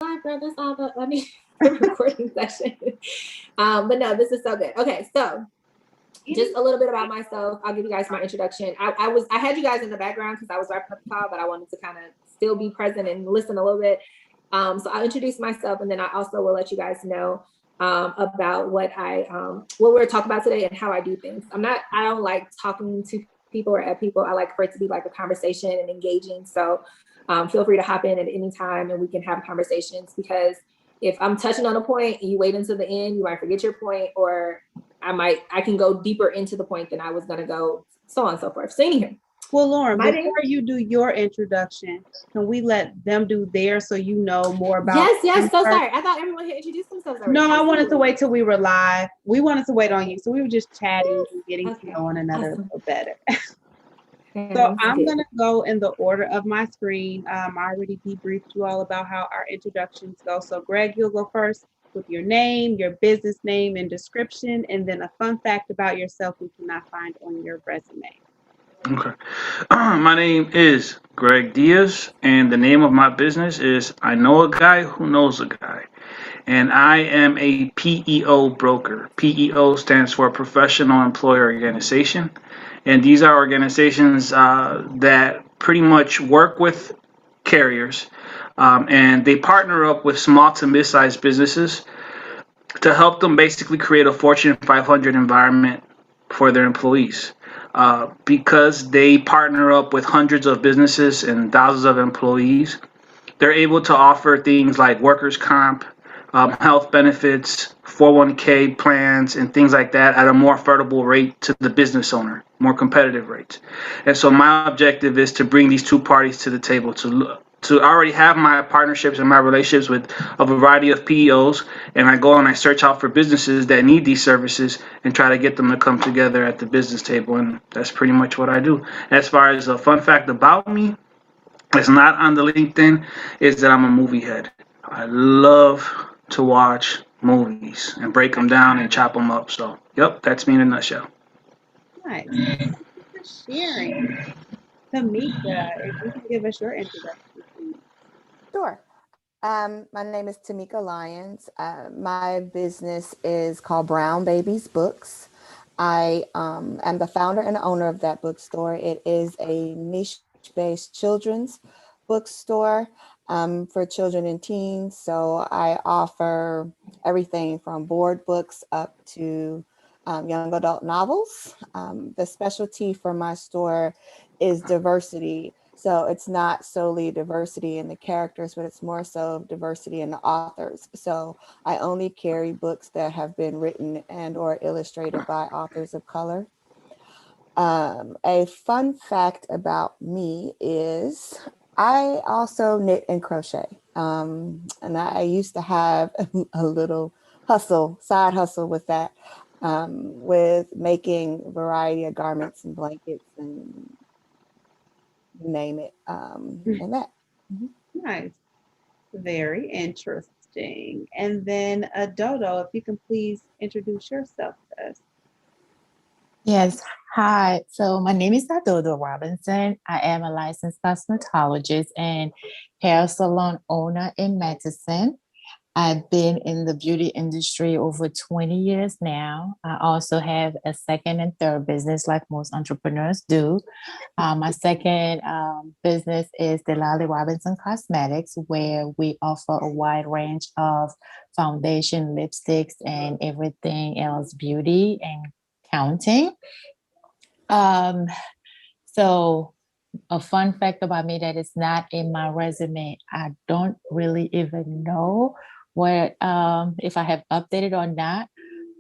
live, bro. That's all the recording session. But no, this is so good. Okay, so just a little bit about myself. I'll give you guys my introduction. I had you guys in the background because I was wrapping up the call, but I wanted to kind of still be present and listen a little bit. So I'll introduce myself, and then I also will let you guys know about what we're talking about today and how I do things. I don't like talking to people or at people. I like for it to be like a conversation and engaging. So feel free to hop in at any time and we can have conversations, because if I'm touching on a point and you wait until the end, you might forget your point, or I can go deeper into the point than I was going to go, so on and so forth. So anyhow. Well, Lauren, before you do your introduction, can we let them do theirs so you know more about? Yes. So sorry. I thought everyone had introduced themselves already. No, absolutely. I wanted to wait till we were live. We wanted to wait on you, so we were just chatting and getting to know one another a little better. So I'm going to go in the order of my screen. I already debriefed you all about how our introductions go. So Greg, you'll go first with your name, your business name and description, and then a fun fact about yourself we cannot find on your resume. Okay. My name is Greg Diaz, and the name of my business is I Know a Guy Who Knows a Guy. And I am a PEO broker. PEO stands for Professional Employer Organization. And these are organizations that pretty much work with carriers, and they partner up with small to mid-sized businesses to help them basically create a Fortune 500 environment for their employees. Because they partner up with hundreds of businesses and thousands of employees, they're able to offer things like workers' comp, health benefits, 401k plans, and things like that at a more affordable rate to the business owner, more competitive rates. And so my objective is to bring these two parties to the table to already have my partnerships and my relationships with a variety of PEOs, and I go and I search out for businesses that need these services and try to get them to come together at the business table, and that's pretty much what I do. As far as a fun fact about me, it's not on the LinkedIn, is that I'm a movie head. I love to watch movies and break them down and chop them up. So, yep, that's me in a nutshell. Nice. Thank you for sharing. Tamika, if you can give us your introduction, please. Sure. My name is Tamika Lyons. My business is called Brown Babies Books. I am the founder and owner of that bookstore. It is a niche-based children's bookstore for children and teens. So I offer everything from board books up to young adult novels. The specialty for my store is diversity. So it's not solely diversity in the characters, but it's more so diversity in the authors. So I only carry books that have been written and or illustrated by authors of color. A fun fact about me is I also knit and crochet. And I used to have a little side hustle with that, with making a variety of garments and blankets and you name it, and that. Mm-hmm. Nice. Very interesting. And then Dodo, if you can please introduce yourself to us. Yes. Hi. So my name is Dodo Robinson. I am a licensed cosmetologist and hair salon owner in Madison. I've been in the beauty industry over 20 years now. I also have a second and third business like most entrepreneurs do. My second business is Delali Robinson Cosmetics, where we offer a wide range of foundation, lipsticks, and everything else beauty and counting. So a fun fact about me that is not in my resume, I don't really even know what if I have updated or not,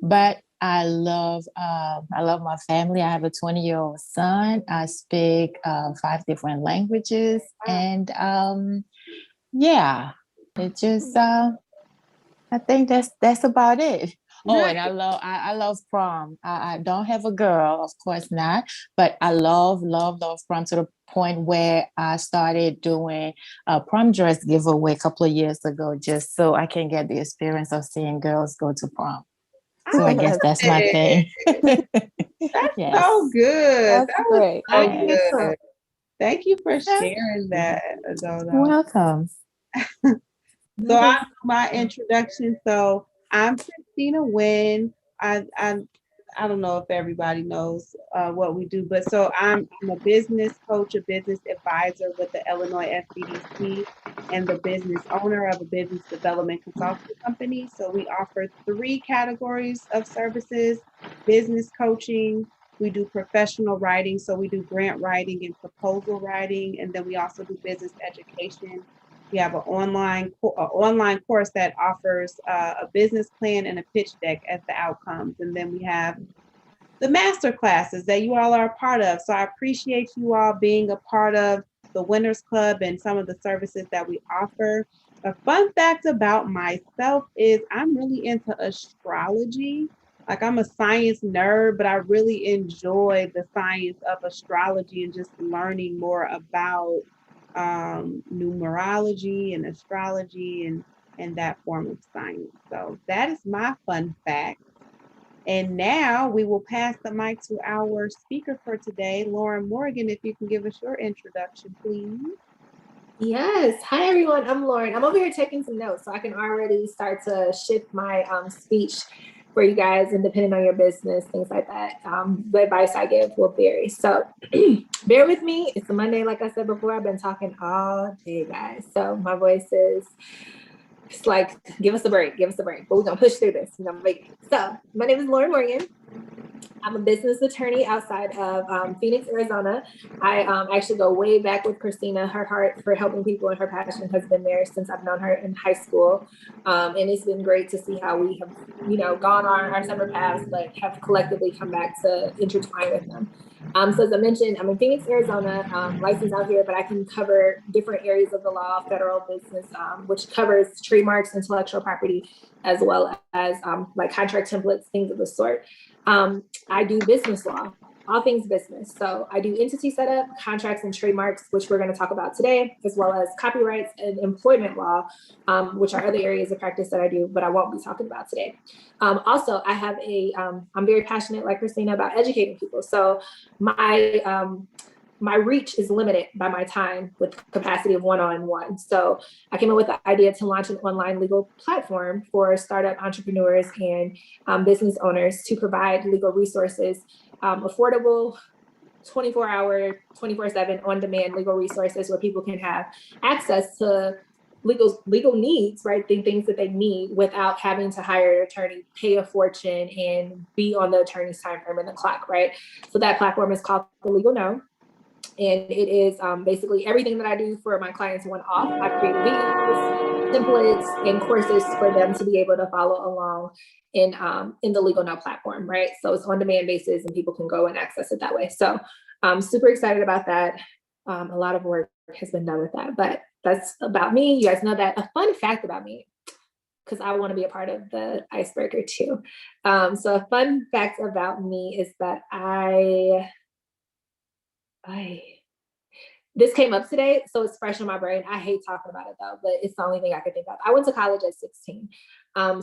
but I love my family. I have a 20-year-old son. I speak 5 different languages, and yeah, it just I think that's about it. Oh, and I love prom. I don't have a girl, of course not, but I love prom to the point where I started doing a prom dress giveaway a couple of years ago, just so I can get the experience of seeing girls go to prom. So I guess that's my thing. That's so good. That's great. So good. Thank you for sharing that, Dodo. Welcome. So I'll do my introduction. So I'm Christina Wynn. I don't know if everybody knows what we do, but so I'm a business coach, a business advisor with the Illinois FBDC, and the business owner of a business development consulting company. So we offer 3 categories of services: business coaching, we do professional writing, so we do grant writing and proposal writing, and then we also do business education. We have an online course that offers a business plan and a pitch deck as the outcomes. And then we have the master classes that you all are a part of. So I appreciate you all being a part of the Winners Club and some of the services that we offer. A fun fact about myself is I'm really into astrology. Like, I'm a science nerd, but I really enjoy the science of astrology and just learning more about numerology and astrology and that form of science. So that is my fun fact. And now we will pass the mic to our speaker for today, Lauren Morgan. If you can give us your introduction, please. Yes. Hi, everyone. I'm Lauren. I'm over here taking some notes so I can already start to shift my speech for you guys, and depending on your business, things like that. The advice I give will vary. So bear with me. It's a Monday, like I said before. I've been talking all day, guys. So my voice is, it's like, give us a break, but we're gonna push through this. We're gonna make it. So my name is Lauren Morgan. I'm a business attorney outside of Phoenix, Arizona. I actually go way back with Christina. Her heart for helping people and her passion has been there since I've known her in high school. And it's been great to see how we have, gone on our separate paths, but have collectively come back to intertwine with them. So as I mentioned, I'm in Phoenix, Arizona, licensed out here, but I can cover different areas of the law, federal business, which covers trademarks, intellectual property, as well as like contract templates, things of the sort. I do business law, all things business. So I do entity setup, contracts and trademarks, which we're going to talk about today, as well as copyrights and employment law, which are other areas of practice that I do, but I won't be talking about today. Also, I have I'm very passionate, like Christina, about educating people. So my reach is limited by my time with capacity of one-on-one. So I came up with the idea to launch an online legal platform for startup entrepreneurs and business owners to provide legal resources, affordable, 24-hour, 24/7 on-demand legal resources where people can have access to legal needs, right? The things that they need without having to hire an attorney, pay a fortune, and be on the attorney's time frame in the clock, right? So that platform is called The Legal No. And it is basically everything that I do for my clients one off. I create videos, templates, and courses for them to be able to follow along in the Legal No platform, right? So it's on demand basis and people can go and access it that way. So I'm super excited about that. A lot of work has been done with that, but that's about me. You guys know that. A fun fact about me, because I want to be a part of the icebreaker too. So a fun fact about me is that this came up today, so it's fresh in my brain. I hate talking about it though, but it's the only thing I could think of. I went to college at 16.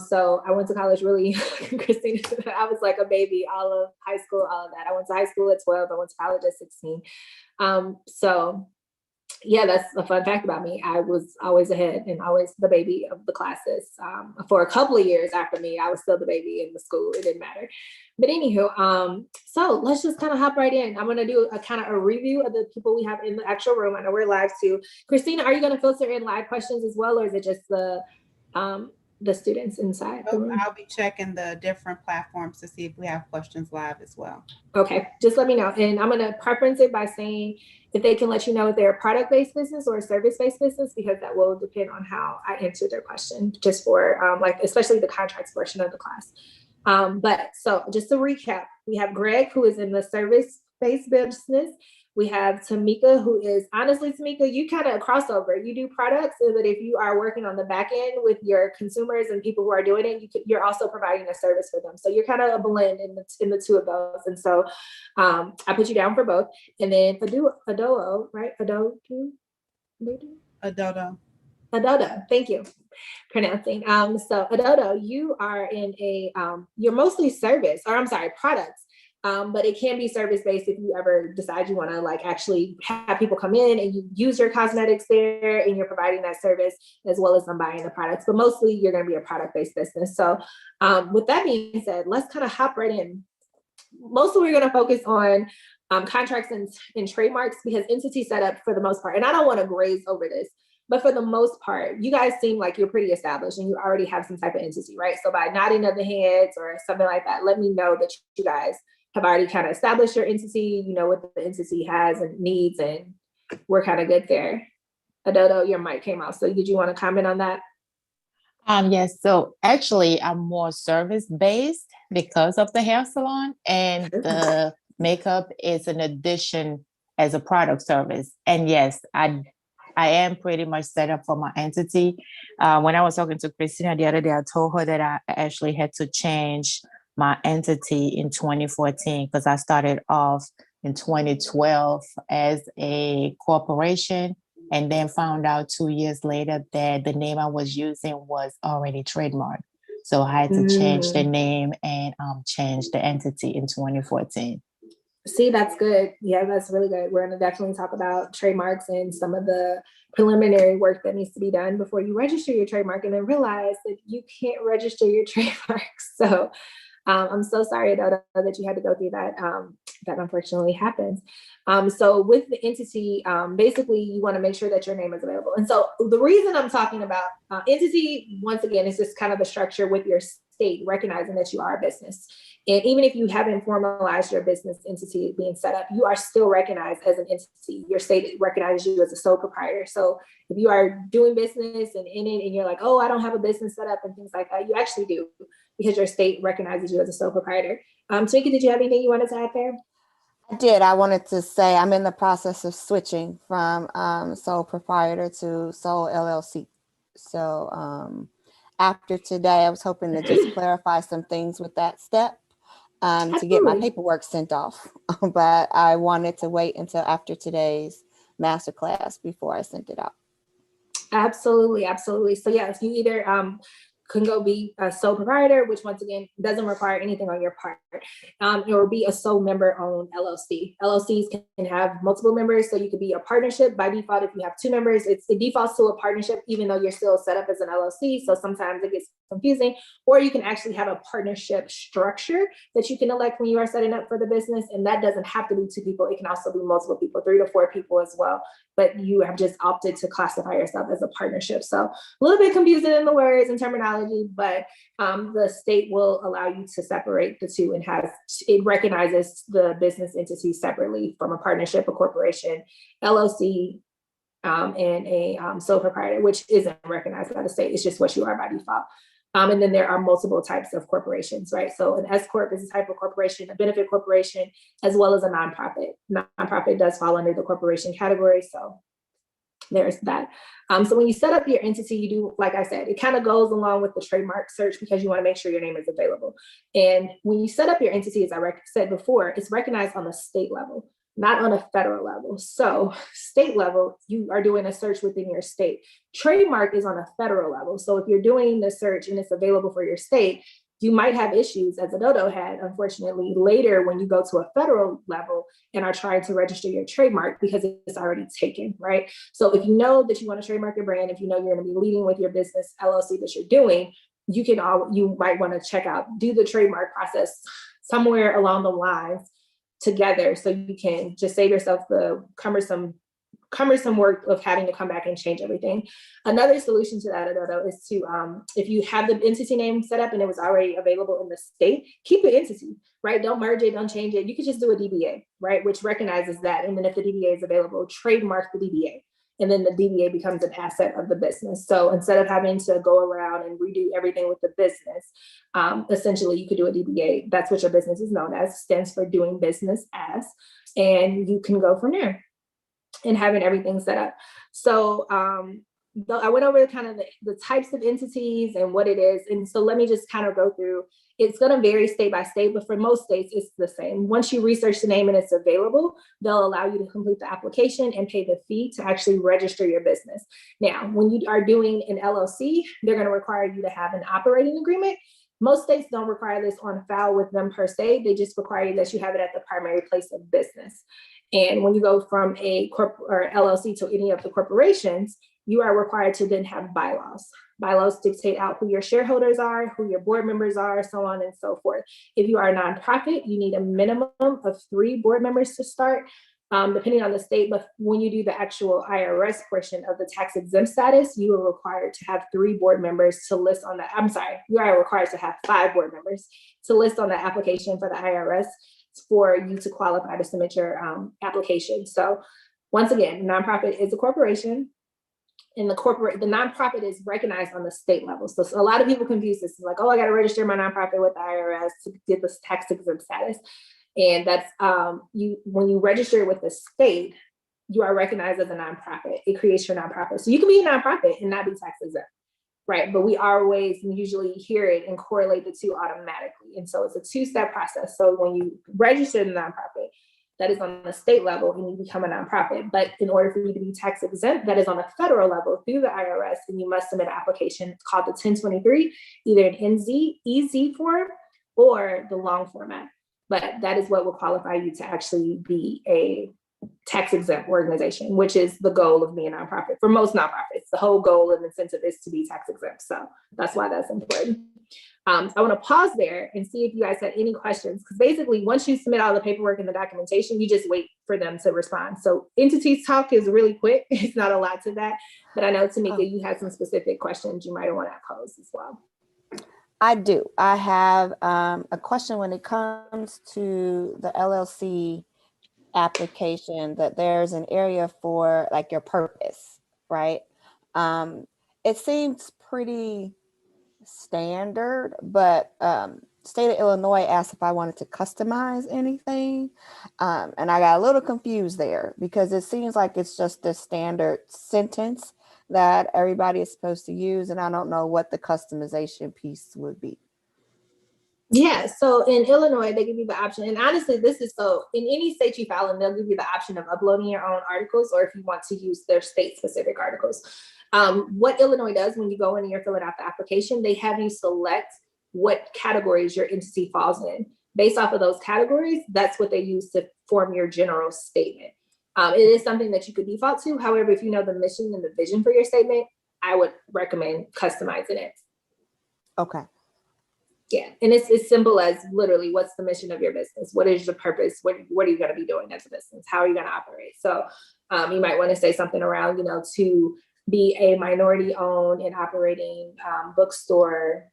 So I went to college really, Christina, I was like a baby, all of high school, all of that. I went to high school at 12. I went to college at 16. So yeah, that's a fun fact about me. I was always ahead and always the baby of the classes. For a couple of years after me, I was still the baby in the school. It didn't matter. But anywho, so let's just kind of hop right in. I'm going to do a kind of a review of the people we have in the actual room. I know we're live too. Christina, are you going to filter in live questions as well, or is it just the students inside the room? I'll be checking the different platforms to see if we have questions live as well. Okay, just let me know. And I'm going to preference it by saying if they can let you know if they're a product-based business or a service-based business, because that will depend on how I answer their question, just for like, especially the contracts portion of the class. But so just to recap, we have Greg, who is in the service-based business. We have Tamika, who is, honestly, Tamika, you kind of crossover. You do products, so that if you are working on the back end with your consumers and people who are doing it, you're also providing a service for them. So you're kind of a blend in the two of those. And so I put you down for both. And then Adodo, right? Adodo, thank you. Pronouncing. So Adodo, you are in you're mostly products. But it can be service-based if you ever decide you want to like actually have people come in and you use your cosmetics there and you're providing that service as well as them buying the products. But mostly you're going to be a product-based business. So with that being said, let's kind of hop right in. Mostly we're going to focus on contracts and trademarks because entity setup for the most part, and I don't want to graze over this, but for the most part, you guys seem like you're pretty established and you already have some type of entity, right? So by nodding of the heads or something like that, let me know that you guys have already kind of established your entity, you know what the entity has and needs, and we're kind of good there. Adodo, your mic came out. So did you want to comment on that? Yes. So actually, I'm more service-based because of the hair salon, and the makeup is an addition as a product service. And yes, I am pretty much set up for my entity. When I was talking to Christina the other day, I told her that I actually had to change my entity in 2014 because I started off in 2012 as a corporation, and then found out 2 years later that the name I was using was already trademarked. So I had to change the name and change the entity in 2014. See, that's good. Yeah, that's really good. We're going to definitely talk about trademarks and some of the preliminary work that needs to be done before you register your trademark, and then realize that you can't register your trademarks. So I'm so sorry, Adodo, that you had to go through that. That unfortunately happens. So with the entity, basically you want to make sure that your name is available. And so the reason I'm talking about entity, once again, is just kind of the structure with your state, recognizing that you are a business. And even if you haven't formalized your business entity being set up, you are still recognized as an entity. Your state recognizes you as a sole proprietor. So if you are doing business and in it and you're like, oh, I don't have a business set up and things like that, you actually do, because your state recognizes you as a sole proprietor. Tamika, did you have anything you wanted to add there? I did. I wanted to say I'm in the process of switching from sole proprietor to sole LLC. So after today, I was hoping to just clarify some things with that step to get my paperwork sent off. But I wanted to wait until after today's masterclass before I sent it out. Absolutely, absolutely. So yes, you either can go be a sole proprietor, which once again doesn't require anything on your part, or be a sole member owned LLC. LLCs can have multiple members, so you could be a partnership by default. If you have 2 members, it defaults to a partnership, even though you're still set up as an LLC. So sometimes it gets confusing. Or you can actually have a partnership structure that you can elect when you are setting up for the business, and that doesn't have to be 2 people. It can also be multiple people, 3 to 4 people as well. But you have just opted to classify yourself as a partnership. So a little bit confusing in the words and terminology, but the state will allow you to separate the 2 and it recognizes the business entity separately from a partnership, a corporation, LLC, and a sole proprietor, which isn't recognized by the state. It's just what you are by default. And then there are multiple types of corporations, right? So an S Corp is a type of corporation, a benefit corporation, as well as a nonprofit. Nonprofit does fall under the corporation category. So there's that. So when you set up your entity, you do, like I said, it kind of goes along with the trademark search because you want to make sure your name is available. And when you set up your entity, as I said before, it's recognized on the state level, not on a federal level. So state level, you are doing a search within your state. Trademark is on a federal level. So if you're doing the search and it's available for your state, you might have issues, as Adodo had, unfortunately, later when you go to a federal level and are trying to register your trademark because it's already taken, right? So if you know that you want to trademark your brand, if you know you're going to be leading with your business LLC that you're doing, you might want to check out, do the trademark process somewhere along the lines together, so you can just save yourself the cumbersome work of having to come back and change everything. Another solution to that, Adodo, is to, if you have the entity name set up and it was already available in the state, keep the entity, right? Don't merge it, don't change it. You could just do a DBA, right? Which recognizes that. And then if the DBA is available, trademark the DBA. And then the DBA becomes an asset of the business. So instead of having to go around and redo everything with the business, essentially you could do a DBA. That's what your business is known as, stands for doing business as, and you can go from there and having everything set up. So I went over kind of the types of entities and what it is. And so let me just kind of go through. It's going to vary state by state, but for most states, it's the same. Once you research the name and it's available, they'll allow you to complete the application and pay the fee to actually register your business. Now, when you are doing an LLC, they're going to require you to have an operating agreement. Most states don't require this on file with them per se. They just require that you have it at the primary place of business. And when you go from a corp or LLC to any of the corporations, you are required to then have bylaws. Bylaws dictate out who your shareholders are, who your board members are, so on and so forth. If you are a nonprofit, you need a minimum of 3 board members to start, depending on the state. But when you do the actual IRS portion of the tax exempt status, you are required to have 3 board members to list on the, I'm sorry, you are required to have 5 board members to list on the application for the IRS for you to qualify to submit your application. So once again, nonprofit is a corporation. And the nonprofit is recognized on the state level. So a lot of people confuse this. Like, oh, I got to register my nonprofit with the IRS to get this tax exempt status. And that's when you register with the state, you are recognized as a nonprofit. It creates your nonprofit. So you can be a nonprofit and not be tax exempt, right? But we usually hear it and correlate the two automatically. And so it's a 2-step process. So when you register the nonprofit, that is on the state level, and you become a nonprofit. But in order for you to be tax exempt, that is on a federal level through the IRS, and you must submit an application. It's called the 1023, either an EZ form or the long format. But that is what will qualify you to actually be a tax exempt organization, which is the goal of being a nonprofit. For most nonprofits, the whole goal and incentive is to be tax exempt. So that's why that's important. I want to pause there and see if you guys had any questions, because basically once you submit all the paperwork and the documentation, you just wait for them to respond. So entities talk is really quick. It's not a lot to that, but I know, Tamika, you had some specific questions you might want to pose as well. I do. I have a question when it comes to the LLC application, that there's an area for like your purpose, right? It seems pretty standard, but state of Illinois asked if I wanted to customize anything. And I got a little confused there because it seems like it's just the standard sentence that everybody is supposed to use. And I don't know what the customization piece would be. Yeah, so in Illinois, they give you the option. And honestly, this is so in any state you file in, they'll give you the option of uploading your own articles, or if you want to use their state specific articles. What Illinois does when you go in and you're filling out the application, they have you select what categories your entity falls in. Based off of those categories, that's what they use to form your general statement. It is something that you could default to. However, if you know the mission and the vision for your statement, I would recommend customizing it. Okay. Yeah, and it's as simple as literally, what's the mission of your business? What is your purpose? What are you going to be doing as a business? How are you going to operate? So you might want to say something around, to be a minority owned and operating bookstore.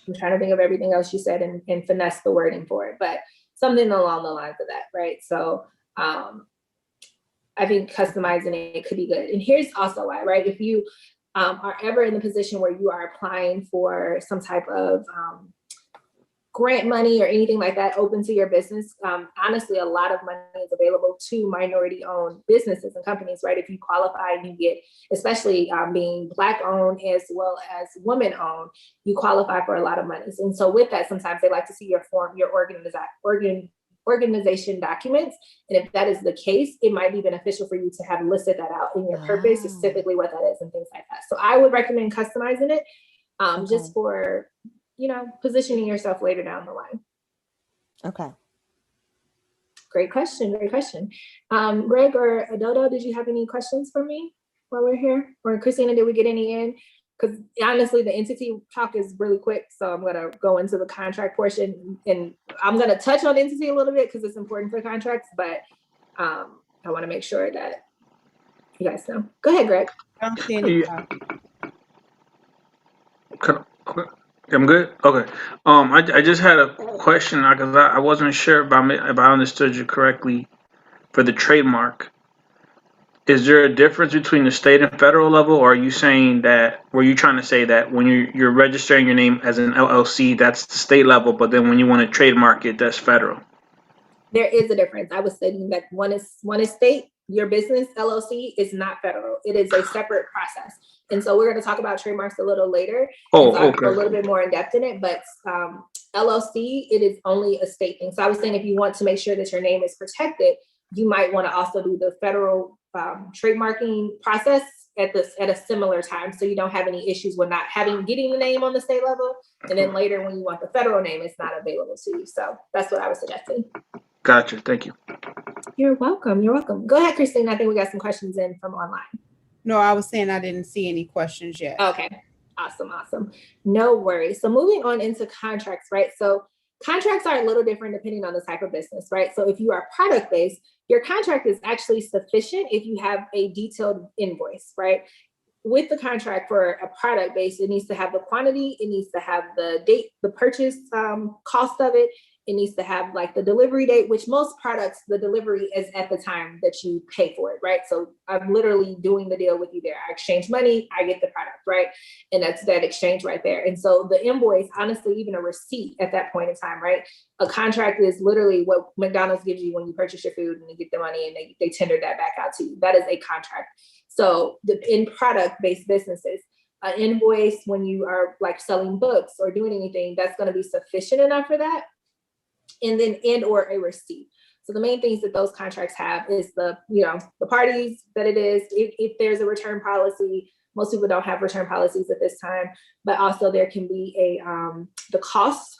I'm trying to think of everything else you said and finesse the wording for it, but something along the lines of that, right? So I think customizing it could be good. And here's also why, right? If you are ever in the position where you are applying for some type of grant money or anything like that open to your business, honestly, a lot of money is available to minority owned businesses and companies, right? If you qualify and you get, especially being Black owned as well as woman owned, you qualify for a lot of money. And so with that, sometimes they like to see your organization documents. And if that is the case, it might be beneficial for you to have listed that out in your purpose, is typically what that is and things like that. So I would recommend customizing it just for, positioning yourself later down the line. Okay. Great question. Greg or Adodo, did you have any questions for me while we're here? Or Christina, did we get any in? Because honestly, the entity talk is really quick. So I'm going to go into the contract portion, and I'm going to touch on entity a little bit because it's important for contracts, but I want to make sure that you guys know. Go ahead, Greg. I don't see any. I'm good. Okay. I just had a question because I wasn't sure if I understood you correctly for the trademark. Is there a difference between the state and federal level, or are you saying that? Were you trying to say that when you're registering your name as an LLC, that's the state level, but then when you want to trademark it, that's federal? There is a difference. I was saying that one is state. Your business LLC is not federal. It is a separate process. And so we're going to talk about trademarks a little later. Okay. A little bit more in depth in it, but LLC, it is only a state thing. So I was saying, if you want to make sure that your name is protected, you might want to also do the federal trademarking process at a similar time, so you don't have any issues with not getting the name on the state level, and then later when you want the federal name, it's not available to you. So that's what I was suggesting. Gotcha. Thank you. You're welcome. You're welcome. Go ahead, Christine. I think we got some questions in from online. No, I was saying I didn't see any questions yet. Okay. Awesome. No worries. So moving on into contracts, right? So contracts are a little different depending on the type of business, right? So if you are product-based, your contract is actually sufficient if you have a detailed invoice, right? With the contract for a product base, it needs to have the quantity, it needs to have the date, the purchase cost of it. It needs to have like the delivery date, which most products, the delivery is at the time that you pay for it, right? So I'm literally doing the deal with you there. I exchange money, I get the product, right? And that's that exchange right there. And so the invoice, honestly, even a receipt at that point in time, right? A contract is literally what McDonald's gives you when you purchase your food and you get the money and they tender that back out to you. That is a contract. So in product-based businesses, an invoice when you are like selling books or doing anything, that's going to be sufficient enough for that. And or a receipt. So the main things that those contracts have is the parties that it is, if there's a return policy. Most people don't have return policies at this time, but also there can be the cost.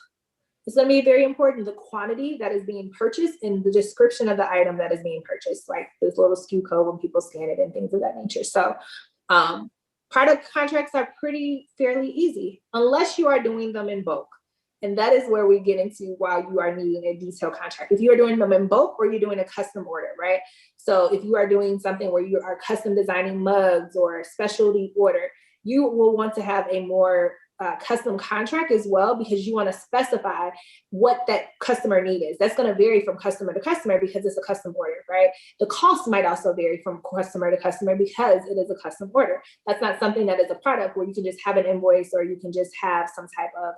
It's going to be very important, the quantity that is being purchased and the description of the item that is being purchased, like this little SKU code when people scan it and things of that nature. So product contracts are fairly easy unless you are doing them in bulk. And that is where we get into why you are needing a detailed contract. If you are doing them in bulk or you're doing a custom order, right? So if you are doing something where you are custom designing mugs or a specialty order, you will want to have a more custom contract as well, because you want to specify what that customer need is. That's going to vary from customer to customer because it's a custom order, right? The cost might also vary from customer to customer because it is a custom order. That's not something that is a product where you can just have an invoice or you can just have some type of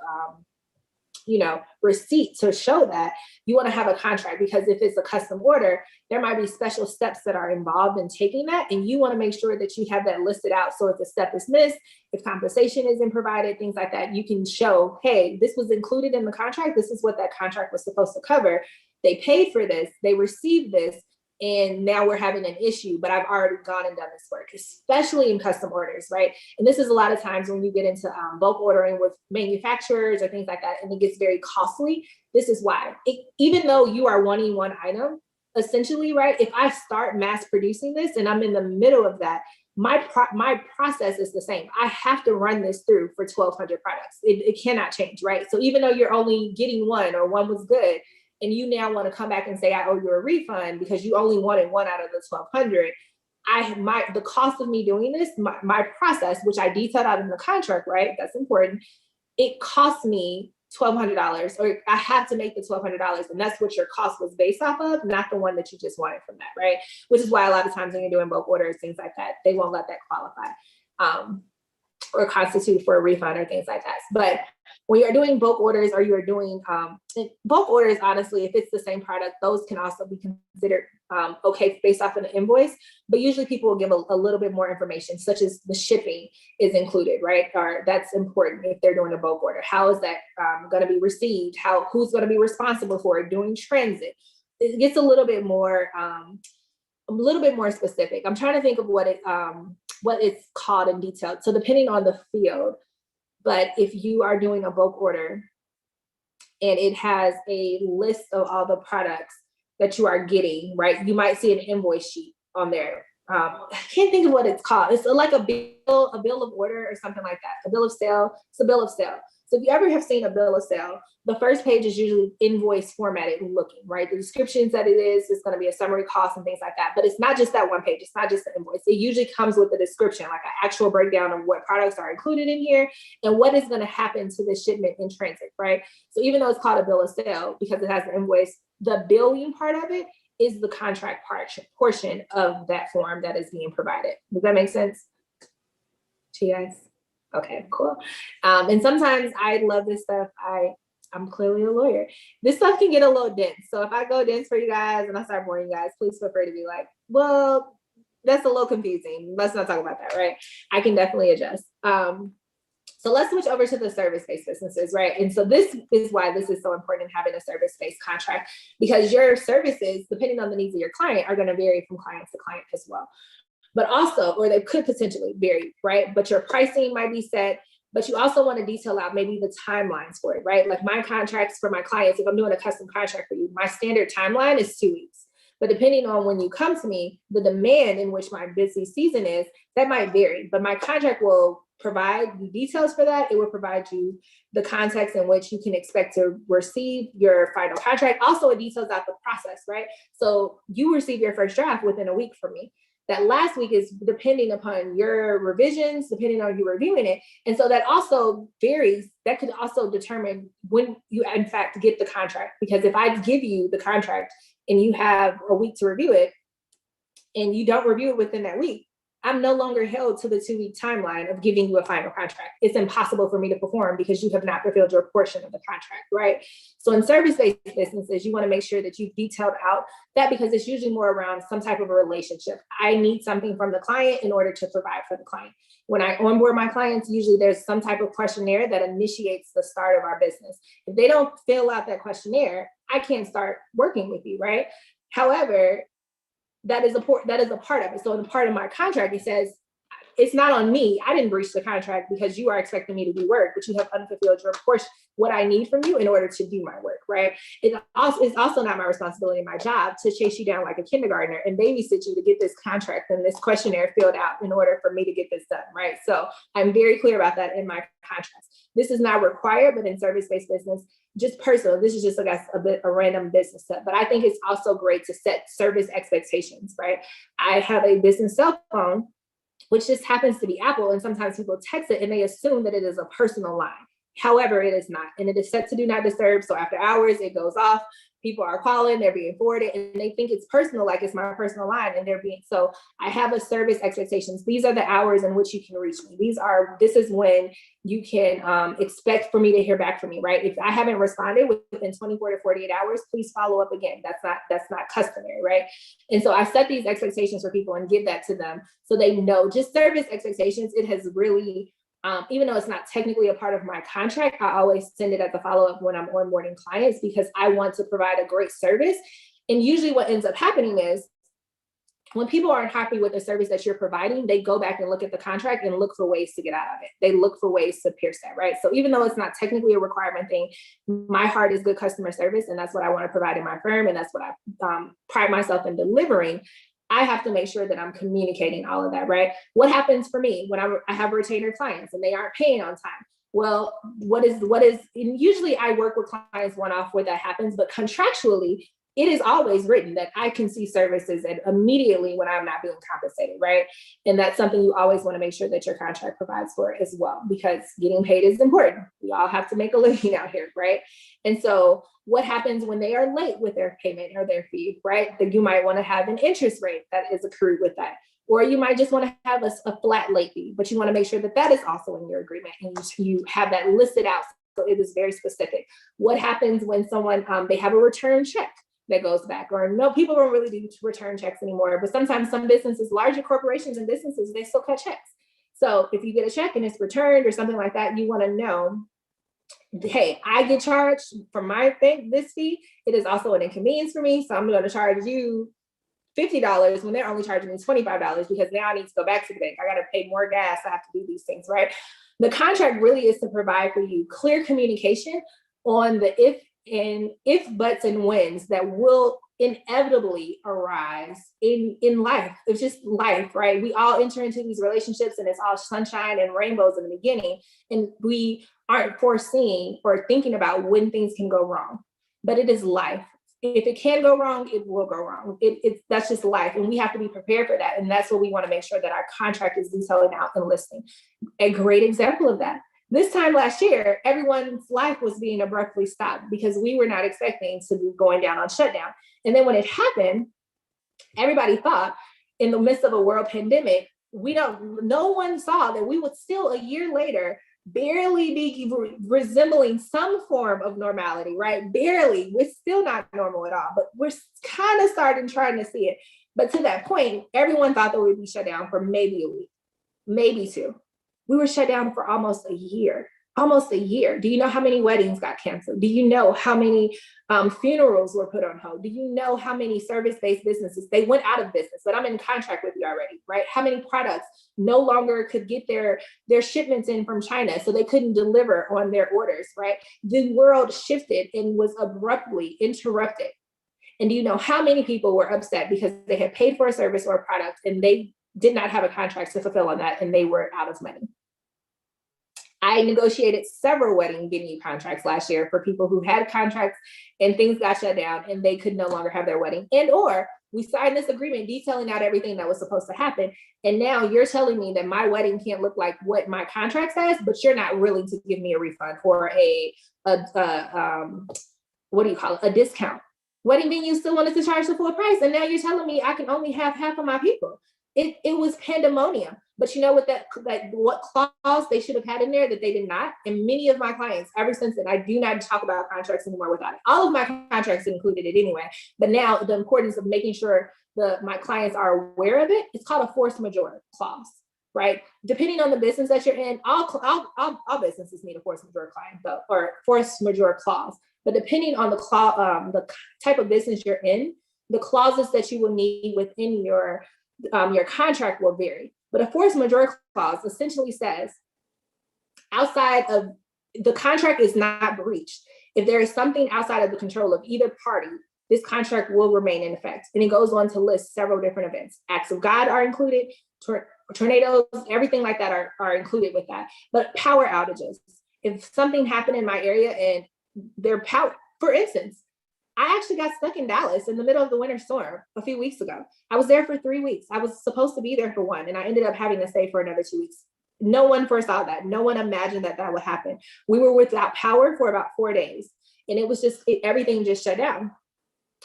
receipt to show that. You want to have a contract, because if it's a custom order, there might be special steps that are involved in taking that. And you want to make sure that you have that listed out. So if a step is missed, if compensation isn't provided, things like that, you can show, hey, this was included in the contract. This is what that contract was supposed to cover. They paid for this, they received this, and now we're having an issue, but I've already gone and done this work, especially in custom orders, right? And this is a lot of times when you get into bulk ordering with manufacturers or things like that, and it gets very costly. This is why, even though you are wanting one item, essentially, right? If I start mass producing this and I'm in the middle of that, my process is the same. I have to run this through for 1,200 products. It cannot change, right? So even though you're only getting one or one was good, and you now want to come back and say, I owe you a refund because you only wanted one out of the 1,200, the cost of me doing this, my process, which I detailed out in the contract, right? That's important. It costs me $1,200, or I have to make the $1,200, and that's what your cost was based off of, not the one that you just wanted from that, right? Which is why a lot of times when you're doing bulk orders, things like that, they won't let that qualify or constitute for a refund or things like that. But when you're doing bulk orders or you're doing bulk orders, honestly, if it's the same product, those can also be considered okay based off of an invoice. But usually people will give a little bit more information, such as the shipping is included, right? Or that's important if they're doing a bulk order. How is that going to be received? Who's going to be responsible for it during transit? It gets a little bit more specific. I'm trying to think of what it's called in detail. So depending on the field, but if you are doing a bulk order and it has a list of all the products that you are getting, right? You might see an invoice sheet on there. I can't think of what it's called. It's like a bill of order or something like that. A bill of sale. It's a bill of sale. So if you ever have seen a bill of sale, the first page is usually invoice formatted looking, right? The descriptions that it is going to be a summary cost and things like that. But it's not just that one page. It's not just the invoice. It usually comes with a description, like an actual breakdown of what products are included in here and what is going to happen to the shipment in transit, right? So even though it's called a bill of sale, because it has the invoice, the billing part of it is the contract portion of that form that is being provided. Does that make sense to you guys? Okay, cool. And sometimes I love this stuff. I'm clearly a lawyer. This stuff can get a little dense. So if I go dense for you guys and I start boring you guys, please feel free to be like, well, that's a little confusing. Let's not talk about that, right? I can definitely adjust. So let's switch over to the service-based businesses, right? And so this is why this is so important in having a service-based contract, because your services, depending on the needs of your client, are going to vary from client to client as well. but also, or they could potentially vary, right? But your pricing might be set, but you also want to detail out maybe the timelines for it, right? Like my contracts for my clients, if I'm doing a custom contract for you, my standard timeline is 2 weeks. But depending on when you come to me, the demand in which my busy season is, that might vary. But my contract will provide the details for that. It will provide you the context in which you can expect to receive your final contract. Also, it details out the process, right? So you receive your first draft within a week from me. That last week is depending upon your revisions, depending on you reviewing it. And so that also varies. That could also determine when you, in fact, get the contract. Because if I give you the contract and you have a week to review it, and you don't review it within that week, I'm no longer held to the 2-week timeline of giving you a final contract. It's impossible for me to perform because you have not fulfilled your portion of the contract, right? So in service-based businesses, you want to make sure that you've detailed out that, because it's usually more around some type of a relationship. I need something from the client in order to provide for the client. When I onboard my clients, usually there's some type of questionnaire that initiates the start of our business. If they don't fill out that questionnaire, I can't start working with you, right? However, that is a part of it. So in the part of my contract, it says, it's not on me. I didn't breach the contract because you are expecting me to do work, but you have unfulfilled your portion, what I need from you in order to do my work, right? It's also not my responsibility, my job, to chase you down like a kindergartner and babysit you to get this contract and this questionnaire filled out in order for me to get this done, right? So I'm very clear about that in my contracts. This is not required, but in service-based business, just personal, this is just like a random business stuff. But I think it's also great to set service expectations, right? I have a business cell phone, which just happens to be Apple. And sometimes people text it and they assume that it is a personal line. However, it is not. And it is set to do not disturb. So after hours, it goes off. People are calling, they're being forwarded, and they think it's personal, like it's my personal line. And so I have a service expectations. These are the hours in which you can reach me. This is when you can expect for me to hear back from me, right? If I haven't responded within 24 to 48 hours, please follow up again. That's not customary, right? And so I set these expectations for people and give that to them so they know. Just service expectations, it has really, even though it's not technically a part of my contract, I always send it as a follow-up when I'm onboarding clients because I want to provide a great service. And usually what ends up happening is when people aren't happy with the service that you're providing, they go back and look at the contract and look for ways to get out of it. They look for ways to pierce that, right? So even though it's not technically a requirement thing, my heart is good customer service, and that's what I want to provide in my firm, and that's what I pride myself in delivering. I have to make sure that I'm communicating all of that, right? What happens for me when I have retainer clients and they aren't paying on time? Well, what is, and usually I work with clients one-off where that happens, but contractually, it is always written that I can see services immediately when I'm not being compensated, right? And that's something you always want to make sure that your contract provides for as well, because getting paid is important. We all have to make a living out here, right? And so what happens when they are late with their payment or their fee, right? That you might want to have an interest rate that is accrued with that. Or you might just want to have a flat late fee, but you want to make sure that that is also in your agreement and you have that listed out. So it is very specific. What happens when someone, they have a return check that goes back, or no, people don't really do return checks anymore, but sometimes some businesses, larger corporations and businesses, they still cut checks. So if you get a check and it's returned or something like that, you want to know, hey, I get charged for my thing, this fee. It is also an inconvenience for me. So I'm going to charge you $50 when they're only charging me $25 because now I need to go back to the bank. I got to pay more gas. I have to do these things, right? The contract really is to provide for you clear communication on the if, buts, and whens that will inevitably arise in life. It's just life, right? We all enter into these relationships and it's all sunshine and rainbows in the beginning. And we aren't foreseeing or thinking about when things can go wrong, but it is life. If it can go wrong, it will go wrong. That's just life. And we have to be prepared for that. And that's what we want to make sure that our contract is detailing out and listing. A great example of that. This time last year, everyone's life was being abruptly stopped because we were not expecting to be going down on shutdown. And then when it happened, everybody thought in the midst of a world pandemic, no one saw that we would still a year later barely be resembling some form of normality, right? Barely. We're still not normal at all, but we're kind of trying to see it. But to that point, everyone thought that we'd be shut down for maybe a week, maybe two. We were shut down for almost a year. almost a year. Do you know how many weddings got canceled? Do you know how many funerals were put on hold? Do you know how many service-based businesses, they went out of business, but I'm in contract with you already, right? How many products no longer could get their shipments in from China, so they couldn't deliver on their orders, right? The world shifted and was abruptly interrupted. And do you know how many people were upset because they had paid for a service or a product and they did not have a contract to fulfill on that and they were out of money? I negotiated several wedding venue contracts last year for people who had contracts and things got shut down and they could no longer have their wedding. And or we signed this agreement detailing out everything that was supposed to happen. And now you're telling me that my wedding can't look like what my contract says, but you're not willing to give me a refund or what do you call it? A discount. Wedding venues still wanted to charge the full price. And now you're telling me I can only have half of my people. It was pandemonium. But you know what what clause they should have had in there that they did not? And many of my clients, ever since then, I do not talk about contracts anymore without it. All of my contracts included it anyway. But now the importance of making sure my clients are aware of it, it's called a force majeure clause, right? Depending on the business that you're in, all businesses need a force majeure client though, or force majeure clause. But depending on the type of business you're in, the clauses that you will need within your contract will vary. But a force majeure clause essentially says, outside of the contract is not breached. If there is something outside of the control of either party, this contract will remain in effect. And it goes on to list several different events. Acts of God are included, tornadoes, everything like that are included with that. But power outages, if something happened in my area and their power, for instance, I actually got stuck in Dallas in the middle of the winter storm a few weeks ago. I was there for 3 weeks. I was supposed to be there for 1, and I ended up having to stay for another 2 weeks. No one foresaw that. No one imagined that would happen. We were without power for about 4 days, and it was just, everything just shut down.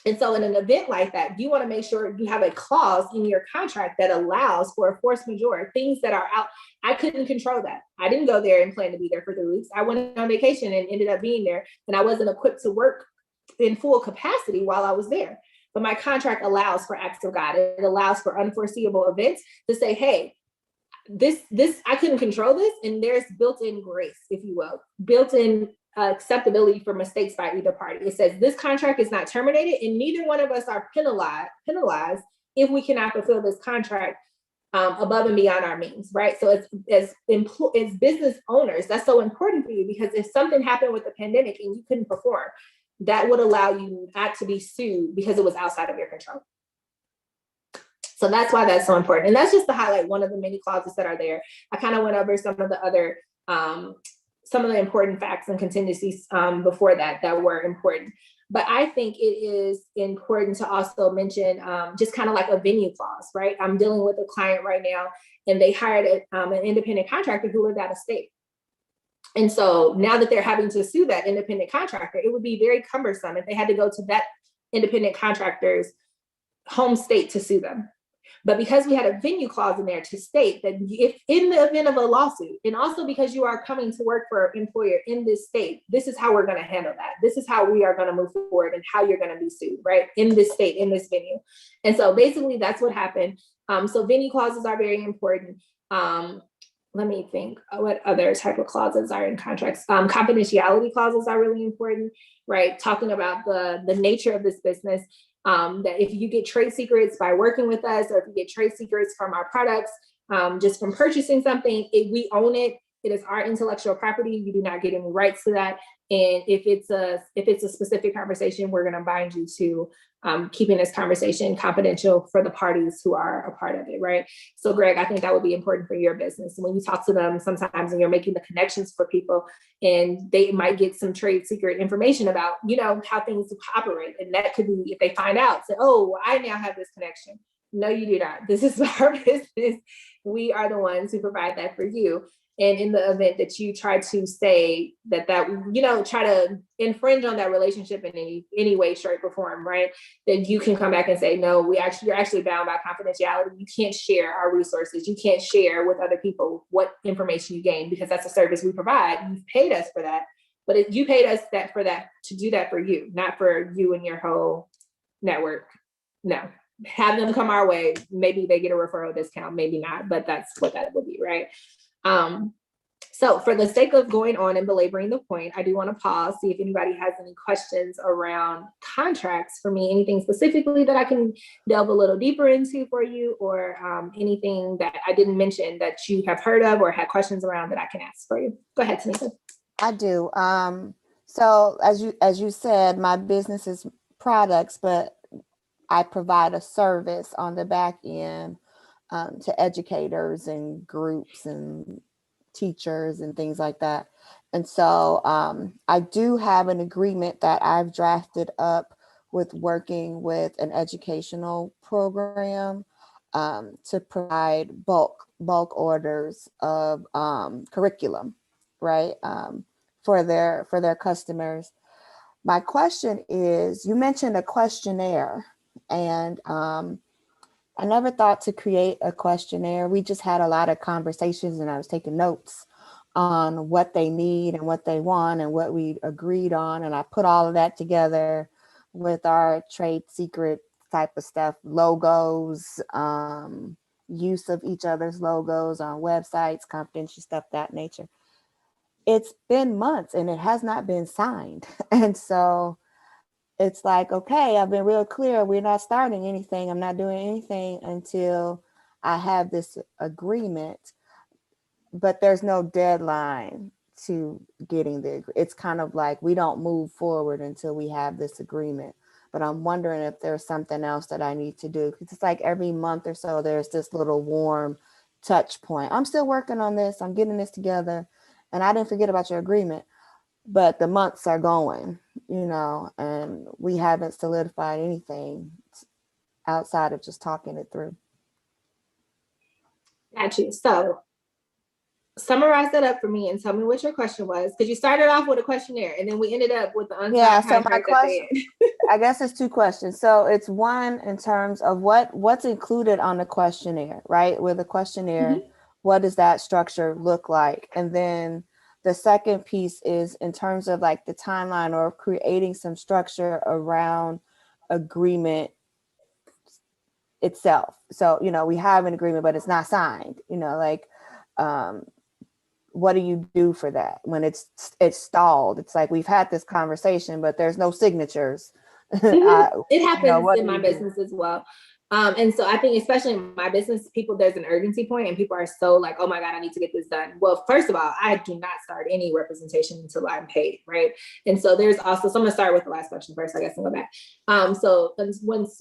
And so in an event like that, you want to make sure you have a clause in your contract that allows for a force majeure, things that are out. I couldn't control that. I didn't go there and plan to be there for 3 weeks. I went on vacation and ended up being there, and I wasn't equipped to work in full capacity while I was there. But my contract allows for acts of God. It allows for unforeseeable events to say, hey, this I couldn't control this, and there's built-in grace, if you will, built-in acceptability for mistakes by either party. It says this contract is not terminated, and neither one of us are penalized if we cannot fulfill this contract above and beyond our means, right? So as business owners, that's so important for you, because if something happened with the pandemic and you couldn't perform, that would allow you not to be sued because it was outside of your control. So that's why that's so important. And that's just to highlight one of the many clauses that are there. I kind of went over some of the other, some of the important facts and contingencies before that were important. But I think it is important to also mention just kind of like a venue clause, right? I'm dealing with a client right now, and they hired an independent contractor who lived out of state. And so now that they're having to sue that independent contractor, it would be very cumbersome if they had to go to that independent contractor's home state to sue them. But because we had a venue clause in there to state that if in the event of a lawsuit, and also because you are coming to work for an employer in this state, this is how we're going to handle that. This is how we are going to move forward and how you're going to be sued, right? In this state, in this venue. And so basically that's what happened. So venue clauses are very important. Let me think what other type of clauses are in contracts. Confidentiality clauses are really important, right? Talking about the nature of this business, that if you get trade secrets by working with us, or if you get trade secrets from our products, just from purchasing something, we own it. It is our intellectual property. You do not get any rights to that. And if it's a specific conversation, we're going to bind you to keeping this conversation confidential for the parties who are a part of it, right? So Greg, I think that would be important for your business. When you talk to them sometimes and you're making the connections for people, and they might get some trade secret information about, how things operate. And that could be, if they find out, say, oh, I now have this connection. No, you do not. This is our business. We are the ones who provide that for you. And in the event that you try to say that, try to infringe on that relationship in any way, shape, or form, right? Then you can come back and say, no, you're actually bound by confidentiality. You can't share our resources. You can't share with other people what information you gain, because that's a service we provide. You've paid us for that, but you paid us to do that for you, not for you and your whole network. No, have them come our way. Maybe they get a referral discount, maybe not, but that's what that would be, right? So for the sake of going on and belaboring the point, I do want to pause, see if anybody has any questions around contracts for me, anything specifically that I can delve a little deeper into for you, or anything that I didn't mention that you have heard of or had questions around that I can ask for you. Go ahead, Tanika. I do. So as you said, my business is products, but I provide a service on the back end to educators and groups and teachers and things like that. And so I do have an agreement that I've drafted up with working with an educational program to provide bulk orders of curriculum, right, for their customers. My question is, you mentioned a questionnaire, and I never thought to create a questionnaire. We just had a lot of conversations and I was taking notes on what they need and what they want and what we agreed on. And I put all of that together with our trade secret type of stuff, logos, use of each other's logos on websites, confidential stuff, that nature. It's been months and it has not been signed. And so it's like, okay, I've been real clear. We're not starting anything. I'm not doing anything until I have this agreement, but there's no deadline to getting it's kind of like, we don't move forward until we have this agreement. But I'm wondering if there's something else that I need to do. Because it's like every month or so, there's this little warm touch point. I'm still working on this. I'm getting this together. And I didn't forget about your agreement. But the months are going, and we haven't solidified anything outside of just talking it through. Got you. So summarize that up for me and tell me what your question was, because you started off with a questionnaire and then we ended up with the unsigned so my question, I guess it's two questions. So it's one in terms of what's included on the questionnaire, right? With a questionnaire, what does that structure look like? And then the second piece is in terms of like the timeline or creating some structure around agreement itself. So, we have an agreement, but it's not signed, what do you do for that when it's stalled? It's like, we've had this conversation, but there's no signatures. It happens in my business as well. And so I think, especially in my business, there's an urgency point and people are so like, oh my God, I need to get this done. Well, first of all, I do not start any representation until I'm paid, right? And so there's also, so I'm gonna start with the last question first, I guess, and go back. So once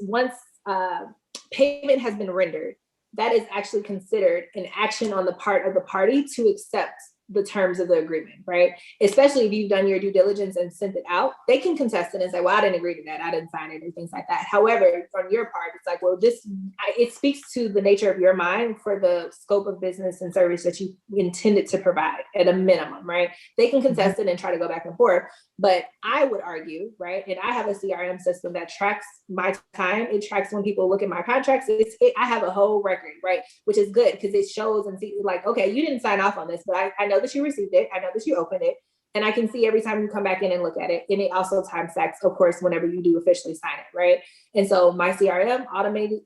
payment has been rendered, that is actually considered an action on the part of the party to accept the terms of the agreement, right? Especially if you've done your due diligence and sent it out, they can contest it and say, well, I didn't agree to that. I didn't sign it and things like that. However, from your part, it's like, well, it speaks to the nature of your mind for the scope of business and service that you intended to provide at a minimum, right? They can contest it and try to go back and forth. But I would argue, right? And I have a CRM system that tracks my time. It tracks when people look at my contracts. I have a whole record, right? Which is good because it shows and see like, okay, you didn't sign off on this, but I know that you received it. I know that you opened it. And I can see every time you come back in and look at it. And it also time stacks, of course, whenever you do officially sign it, right? And so my CRM automatically,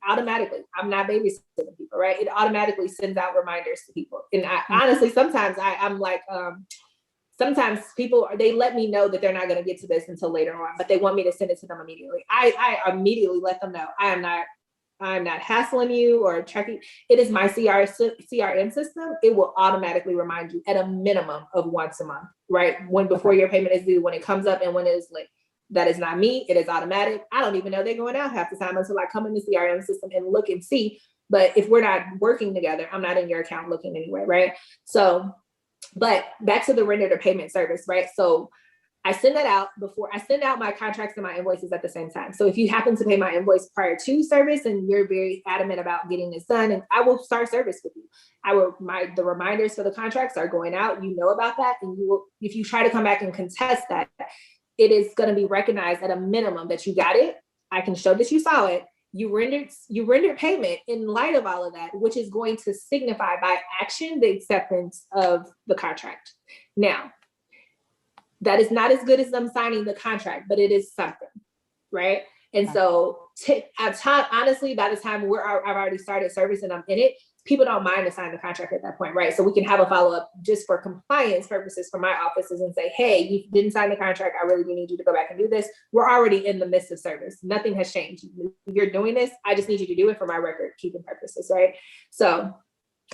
I'm not babysitting people, right? It automatically sends out reminders to people. And honestly, sometimes I'm like, sometimes people, they let me know that they're not going to get to this until later on, but they want me to send it to them immediately. I immediately let them know I'm not hassling you or tracking. It is my CRM system. It will automatically remind you at a minimum of once a month, right? Before your payment is due, when it comes up and when it is late. That is not me. It is automatic. I don't even know they're going out half the time until I come in the CRM system and look and see. But if we're not working together, I'm not in your account looking anyway, right? So, but back to the render to payment service, right? So I send that out before I send out my contracts and my invoices at the same time. So if you happen to pay my invoice prior to service and you're very adamant about getting this done, and I will start service with you. The reminders for the contracts are going out. You know about that. And if you try to come back and contest that, it is going to be recognized at a minimum that you got it. I can show that you saw it. You rendered payment in light of all of that, which is going to signify by action the acceptance of the contract. Now, that is not as good as them signing the contract, but it is something, right? And so honestly, by the time I've already started service and I'm in it, people don't mind to sign the contract at that point, right? So we can have a follow-up just for compliance purposes for my offices and say, hey, you didn't sign the contract. I really do need you to go back and do this. We're already in the midst of service. Nothing has changed. You're doing this. I just need you to do it for my record keeping purposes, right? So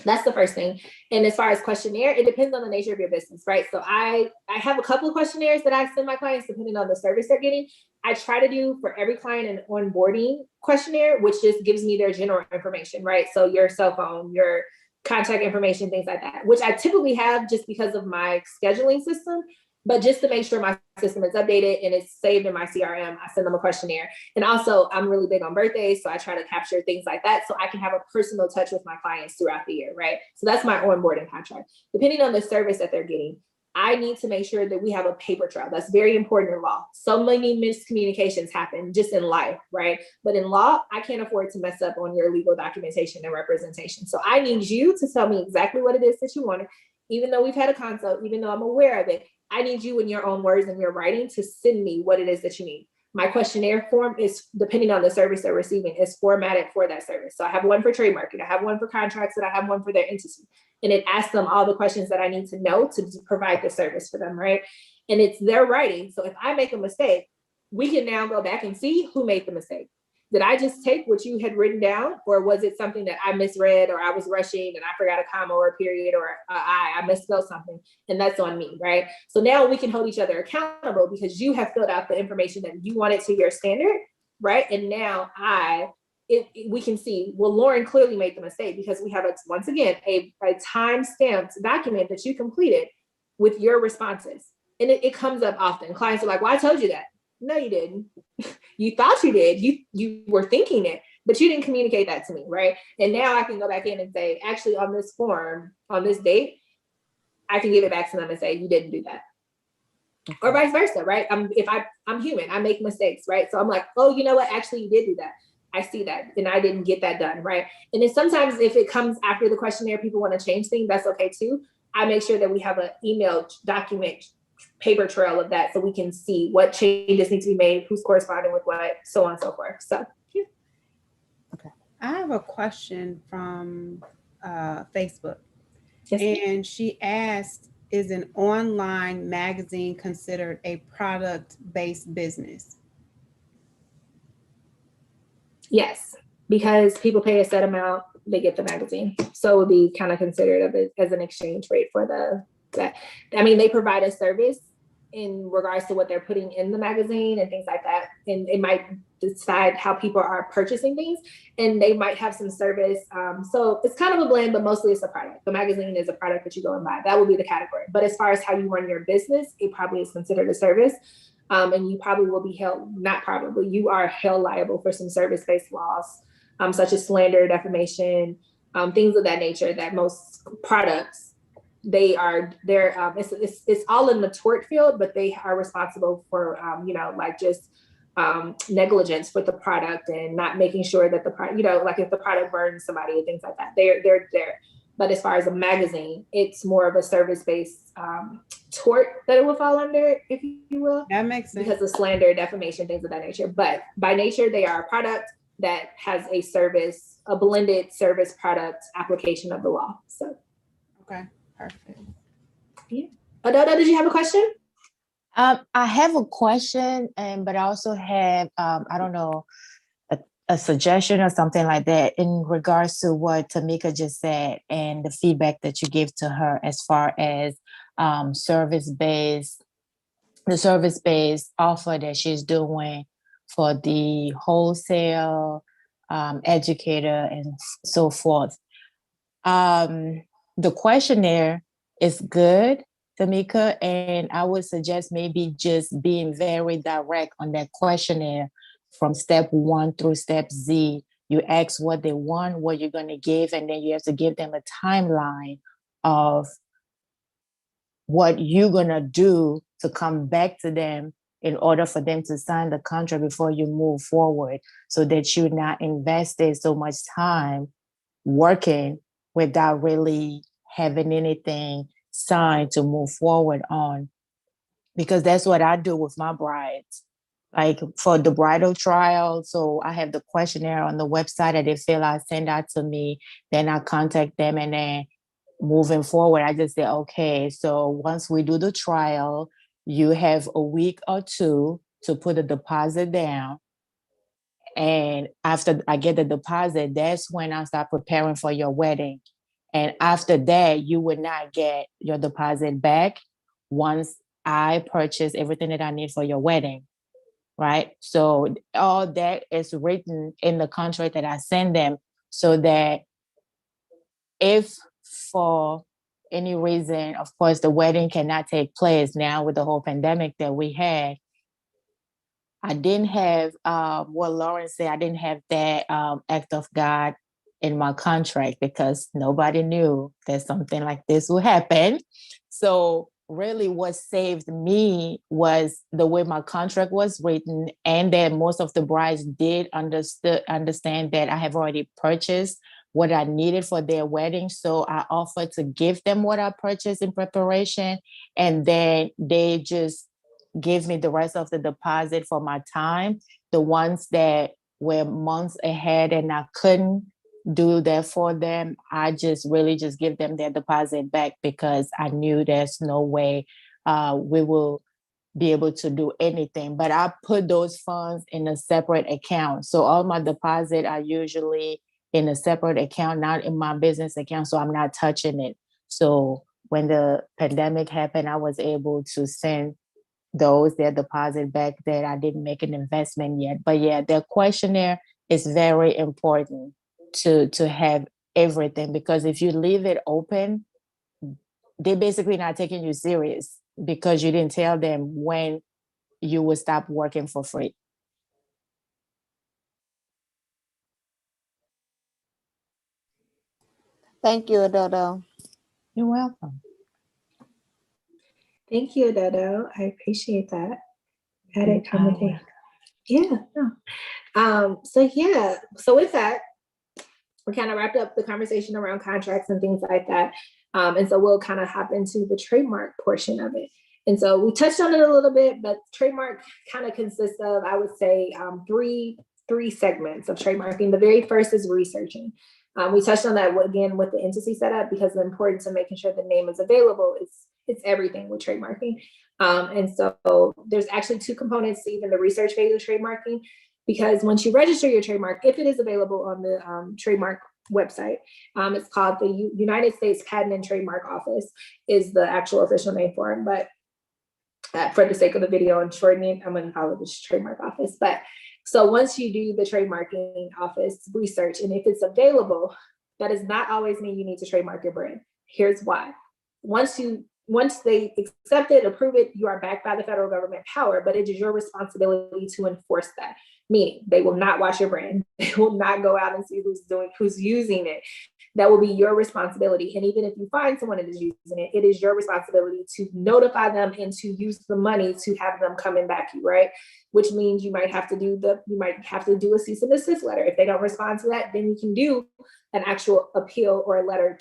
that's the first thing. And as far as questionnaire, it depends on the nature of your business, right? So I have a couple of questionnaires that I send my clients depending on the service they're getting. I try to do for every client an onboarding questionnaire, which just gives me their general information, right? So your cell phone, your contact information, things like that, which I typically have just because of my scheduling system. But just to make sure my system is updated and it's saved in my CRM, I send them a questionnaire. And also, I'm really big on birthdays, so I try to capture things like that so I can have a personal touch with my clients throughout the year, right? So that's my onboarding contract. Depending on the service that they're getting, I need to make sure that we have a paper trail. That's very important in law. So many miscommunications happen just in life, right? But in law, I can't afford to mess up on your legal documentation and representation. So I need you to tell me exactly what it is that you wanted. Even though we've had a consult, even though I'm aware of it, I need you in your own words and your writing to send me what it is that you need. My questionnaire form is, depending on the service they're receiving, is formatted for that service. So I have one for trademarking, I have one for contracts, and I have one for their entity. And it asks them all the questions that I need to know to provide the service for them, right? And it's their writing. So if I make a mistake, we can now go back and see who made the mistake. Did I just take what you had written down, or was it something that I misread, or I was rushing and I forgot a comma or a period, or I misspelled something, and that's on me, right? So now we can hold each other accountable because you have filled out the information that you wanted to your standard, right? And now we can see, well, Lauren clearly made the mistake because we have, once again, a time-stamped document that you completed with your responses. And it comes up often. Clients are like, well, I told you that. No, you didn't. You thought you did. You were thinking it, but you didn't communicate that to me, right? And now I can go back in and say, actually, on this form, on this date, I can give it back to them and say, you didn't do that. Or vice versa, right? I'm human, I make mistakes, right? So I'm like, oh, you know what? Actually, you did do that. I see that, and I didn't get that done, right? And then sometimes if it comes after the questionnaire, people want to change things, that's okay too. I make sure that we have an email document paper trail of that so we can see what changes need to be made, who's corresponding with what, so on and so forth. So yeah. Okay. I have a question from Facebook. Yes, and she asked, is an online magazine considered a product-based business? Yes, because people pay a set amount, they get the magazine. So it would be kind of considered as an exchange rate for that. I mean, they provide a service in regards to what they're putting in the magazine and things like that. And it might decide how people are purchasing things, and they might have some service. So it's kind of a blend, but mostly it's a product. The magazine is a product that you go and buy. That would be the category. But as far as how you run your business, it probably is considered a service. And you probably will be held, not probably, you are held liable for some service-based laws, such as slander, defamation, things of that nature, that most products, it's all in the tort field, but they are responsible for, just negligence with the product and not making sure that the product, like if the product burns somebody and things like that, they're there. But as far as a magazine, it's more of a service-based tort that it will fall under, if you will. That makes sense. Because of slander, defamation, things of that nature. But by nature, they are a product that has a blended service product application of the law. So. Okay, perfect. Yeah. Ododa, did you have a question? I have a question, but I also have, I don't know, a suggestion or something like that in regards to what Tamika just said and the feedback that you gave to her as far as the service-based offer that she's doing for the wholesale educator and so forth. The questionnaire is good, Tamika, and I would suggest maybe just being very direct on that questionnaire from step 1 through step Z. You ask what they want, what you're going to give, and then you have to give them a timeline of what you're going to do to come back to them in order for them to sign the contract before you move forward, so that you're not invested so much time working without really having anything signed to move forward on. Because that's what I do with my brides. like for the bridal trial. So I have the questionnaire on the website that they fill out, send out to me. Then I contact them, and then moving forward, I just say, okay, so once we do the trial, you have a week or two to put a deposit down. And after I get the deposit, that's when I start preparing for your wedding. And after that, you would not get your deposit back once I purchase everything that I need for your wedding. Right. So all that is written in the contract that I send them, so that if for any reason, of course, the wedding cannot take place now with the whole pandemic that we had, I didn't have what Lauren said. I didn't have that act of God in my contract because nobody knew that something like this would happen. So really what saved me was the way my contract was written, and that most of the brides did understand that I have already purchased what I needed for their wedding. So I offered to give them what I purchased in preparation, and then they just give me the rest of the deposit for my time. The ones that were months ahead and I couldn't do that for them, I just really just give them their deposit back, because I knew there's no way we will be able to do anything. But I put those funds in a separate account. So all my deposit are usually in a separate account, not in my business account. So I'm not touching it. So when the pandemic happened, I was able to send those their deposit back that I didn't make an investment yet. But yeah, the questionnaire is very important to have everything, because if you leave it open, they're basically not taking you serious because you didn't tell them when you will stop working for free. Thank you, Dodo. You're welcome. Thank you, Dodo. I appreciate that. Added You're commenting. Yeah. So with that, we kind of wrapped up the conversation around contracts and things like that. And so we'll kind of hop into the trademark portion of it. And so we touched on it a little bit, but trademark kind of consists of, I would say, three segments of trademarking. The very first is researching. We touched on that again with the entity setup, because the importance of making sure the name is available it's everything with trademarking. And so there's actually two components to even the research phase of trademarking, because once you register your trademark, if it is available on the trademark website, it's called the United States Patent and Trademark Office is the actual official name for it. But for the sake of the video and shortening, I'm going to call it the trademark office. But so once you do the trademarking office research, and if it's available, that does not always mean you need to trademark your brand. Here's why. Once they accept it, approve it, you are backed by the federal government power, but it is your responsibility to enforce that. Meaning they will not watch your brand. They will not go out and see who's using it. That will be your responsibility. And even if you find someone that is using it, it is your responsibility to notify them and to use the money to have them come and back you, right? Which means you might have to do a cease and desist letter. If they don't respond to that, then you can do an actual appeal or a letter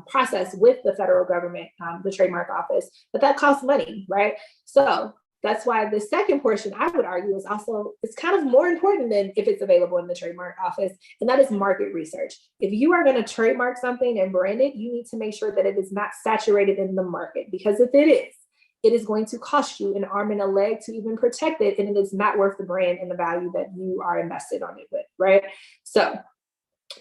process with the federal government, the trademark office, but that costs money, right? So that's why the second portion, I would argue, is also, it's kind of more important than if it's available in the trademark office, and that is market research. If you are going to trademark something and brand it, you need to make sure that it is not saturated in the market, because if it is going to cost you an arm and a leg to even protect it, and it is not worth the brand and the value that you are invested on it with, right? So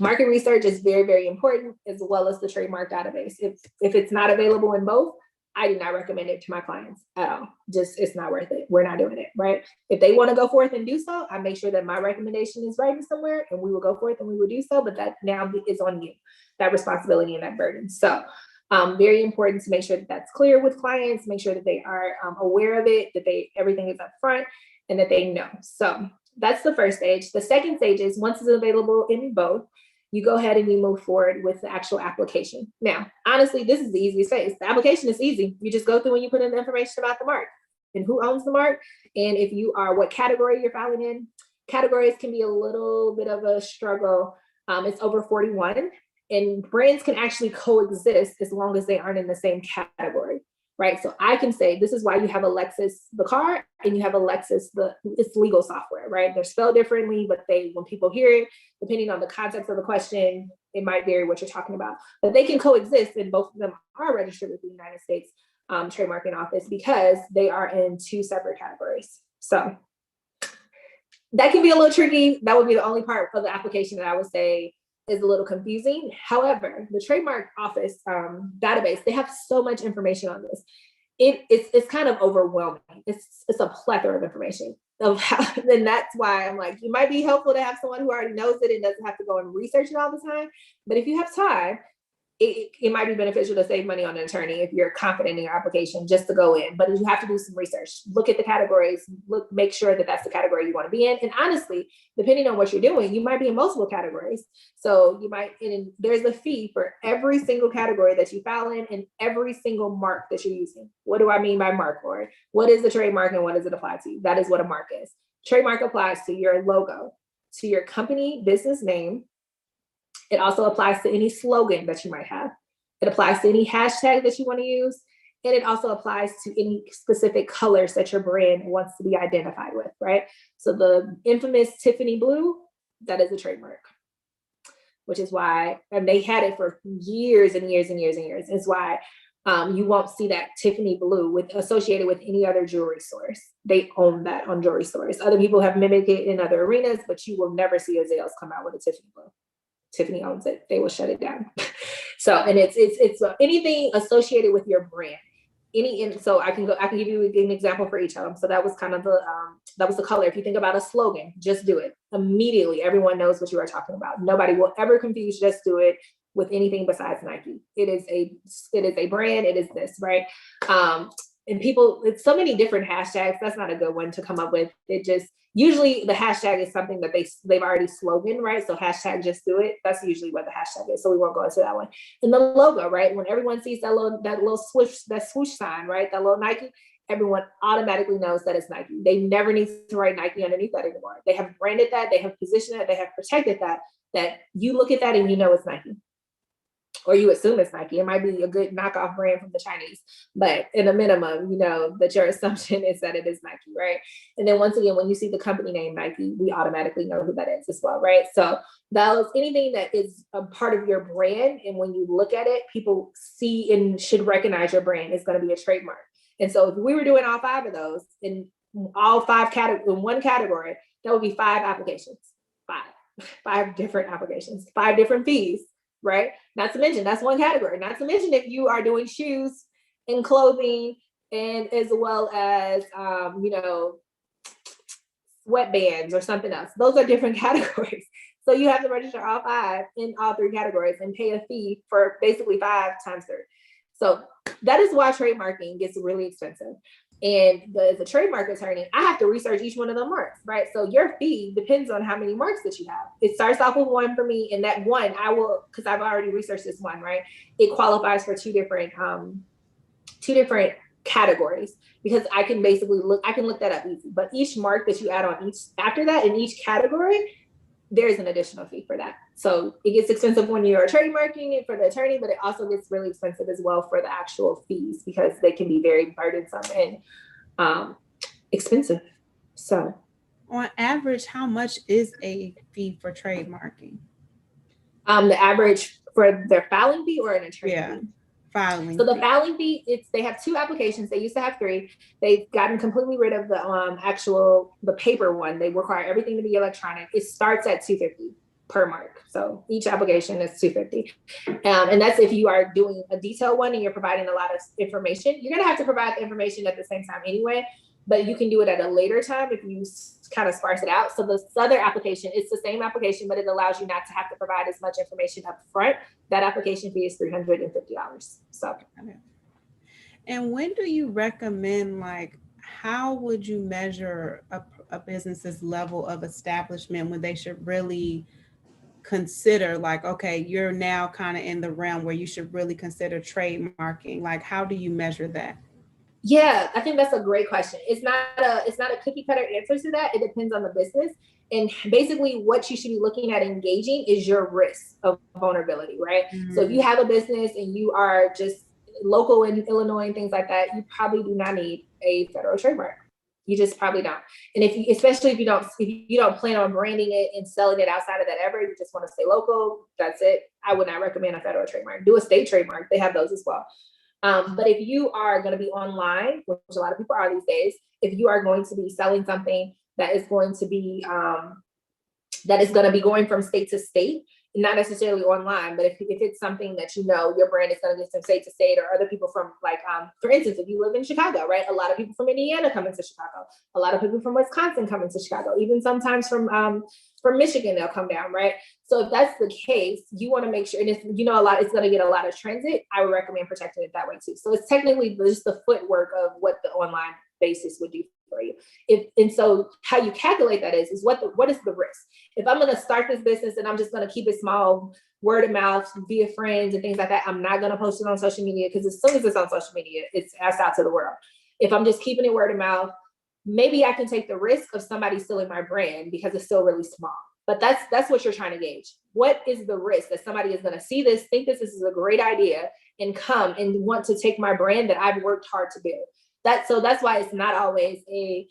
market research is very, very important, as well as the trademark database. If it's not available in both, I do not recommend it to my clients at all. Just, it's not worth it. We're not doing it, right? If they want to go forth and do so, I make sure that my recommendation is writing somewhere, and we will go forth and we will do so, but that now is on you, that responsibility and that burden. So very important to make sure that that's clear with clients, make sure that they are aware of it, that everything is up front, and that they know. So that's the first stage. The second stage is, once it's available in both, you go ahead and you move forward with the actual application. Now, honestly, this is the easiest phase. The application is easy. You just go through and you put in the information about the mark and who owns the mark, and if you are, what category you're filing in. Categories can be a little bit of a struggle. It's over 41, and brands can actually coexist as long as they aren't in the same category, right? So I can say, this is why you have a Lexus, the car, and you have a Lexus, it's legal software, right? They're spelled differently, but when people hear it, depending on the context of the question, it might vary what you're talking about, but they can coexist, and both of them are registered with the United States Trademarking Office because they are in two separate categories. So that can be a little tricky. That would be the only part of the application that I would say is a little confusing. However, the Trademark Office database, they have so much information on this. It's kind of overwhelming. It's a plethora of information of how, and that's why I'm like, it might be helpful to have someone who already knows it and doesn't have to go and research it all the time. But if you have time, it might be beneficial to save money on an attorney if you're confident in your application just to go in, but you have to do some research, look at the categories, make sure that that's the category you want to be in. And honestly, depending on what you're doing, you might be in multiple categories. So you might, and there's a fee for every single category that you file in and every single mark that you're using. What do I mean by mark, Lori? What is the trademark and what does it apply to? That is what a mark is. Trademark applies to your logo, to your company business name. It also applies to any slogan that you might have. It applies to any hashtag that you want to use. And it also applies to any specific colors that your brand wants to be identified with, right? So the infamous Tiffany blue, that is a trademark, which is why, and they had it for years and years and years and years. It's why you won't see that Tiffany blue associated with any other jewelry stores. They own that on jewelry stores. Other people have mimicked it in other arenas, but you will never see a Zales come out with a Tiffany blue. Tiffany owns it. They will shut it down. So, and it's anything associated with your brand. So I can give you an example for each of them. So that was kind of that was the color. If you think about a slogan, just do it. Immediately, everyone knows what you are talking about. Nobody will ever confuse just do it with anything besides Nike. It is a brand. It is this, right? And people, it's so many different hashtags. That's not a good one to come up with. Usually the hashtag is something that they've already slogan, right? So hashtag just do it. That's usually what the hashtag is. So we won't go into that one. And the logo, right? When everyone sees that little swoosh sign, right? That little Nike, everyone automatically knows that it's Nike. They never need to write Nike underneath that anymore. They have branded that, they have positioned it, they have protected that you look at that and you know it's Nike. Or you assume it's Nike. It might be a good knockoff brand from the Chinese, but in a minimum, you know that your assumption is that it is Nike, right? And then once again, when you see the company name Nike, we automatically know who that is as well, right? So anything that is a part of your brand, and when you look at it, people see and should recognize your brand is going to be a trademark. And so if we were doing all 5 of those in all 5 categories in one category, that would be 5 applications, 5 different applications, 5 different fees. Right? Not to mention, that's one category. Not to mention if you are doing shoes and clothing and as well as, sweatbands or something else. Those are different categories. So you have to register all 5 in all 3 categories and pay a fee for basically 5 times 3. So that is why trademarking gets really expensive. And as a trademark attorney, I have to research each one of the marks, right? So your fee depends on how many marks that you have. It starts off with 1 for me, and that 1 because I've already researched this one, right? It qualifies for two different categories because I can look that up easy. But each mark that you add on after that in each category, there's an additional fee for that. So it gets expensive when you're trademarking it for the attorney, but it also gets really expensive as well for the actual fees because they can be very burdensome and expensive. So on average, how much is a fee for trademarking? The average for their filing fee or an attorney fee? Filing. So the filing fee, they have 2 applications. They used to have 3. They've gotten completely rid of the paper one. They require everything to be electronic. It starts at $250 per mark. So each application is $250. And that's if you are doing a detailed one and you're providing a lot of information. You're going to have to provide the information at the same time anyway, but you can do it at a later time if you kind of sparse it out. So the other application, it's the same application, but it allows you not to have to provide as much information up front. That application fee is $350. So. And when do you recommend, how would you measure a business's level of establishment when they should really consider okay, you're now kind of in the realm where you should really consider trademarking? How do you measure that? Yeah, I think that's a great question. It's not a cookie cutter answer to that. It depends on the business. And basically what you should be looking at engaging is your risk of vulnerability, right? Mm-hmm. So if you have a business and you are just local in Illinois and things like that, you probably do not need a federal trademark. You just probably don't. And especially if you don't plan on branding it and selling it outside of that ever, you just want to stay local, that's it. I would not recommend a federal trademark. Do a state trademark. They have those as well. But if you are going to be online, which a lot of people are these days, if you are going to be selling something that is going to be going from state to state, not necessarily online, but if it's something that your brand is going to get from state to state, or other people from, like, for instance, if you live in Chicago, right? A lot of people from Indiana come into Chicago. A lot of people from Wisconsin come into Chicago. Even sometimes from Michigan, they'll come down, right? So if that's the case, you want to make sure, and if it's going to get a lot of transit, I would recommend protecting it that way too. So it's technically just the footwork of what the online basis would do for you. So how you calculate that is what is the risk? If I'm going to start this business and I'm just going to keep it small, word of mouth, via friends and things like that, I'm not going to post it on social media, because as soon as it's on social media, it's out to the world. If I'm just keeping it word of mouth, maybe I can take the risk of somebody stealing my brand because it's still really small. But that's what you're trying to gauge. What is the risk that somebody is going to see this, think this is a great idea, and come and want to take my brand that I've worked hard to build? That's why it's not always a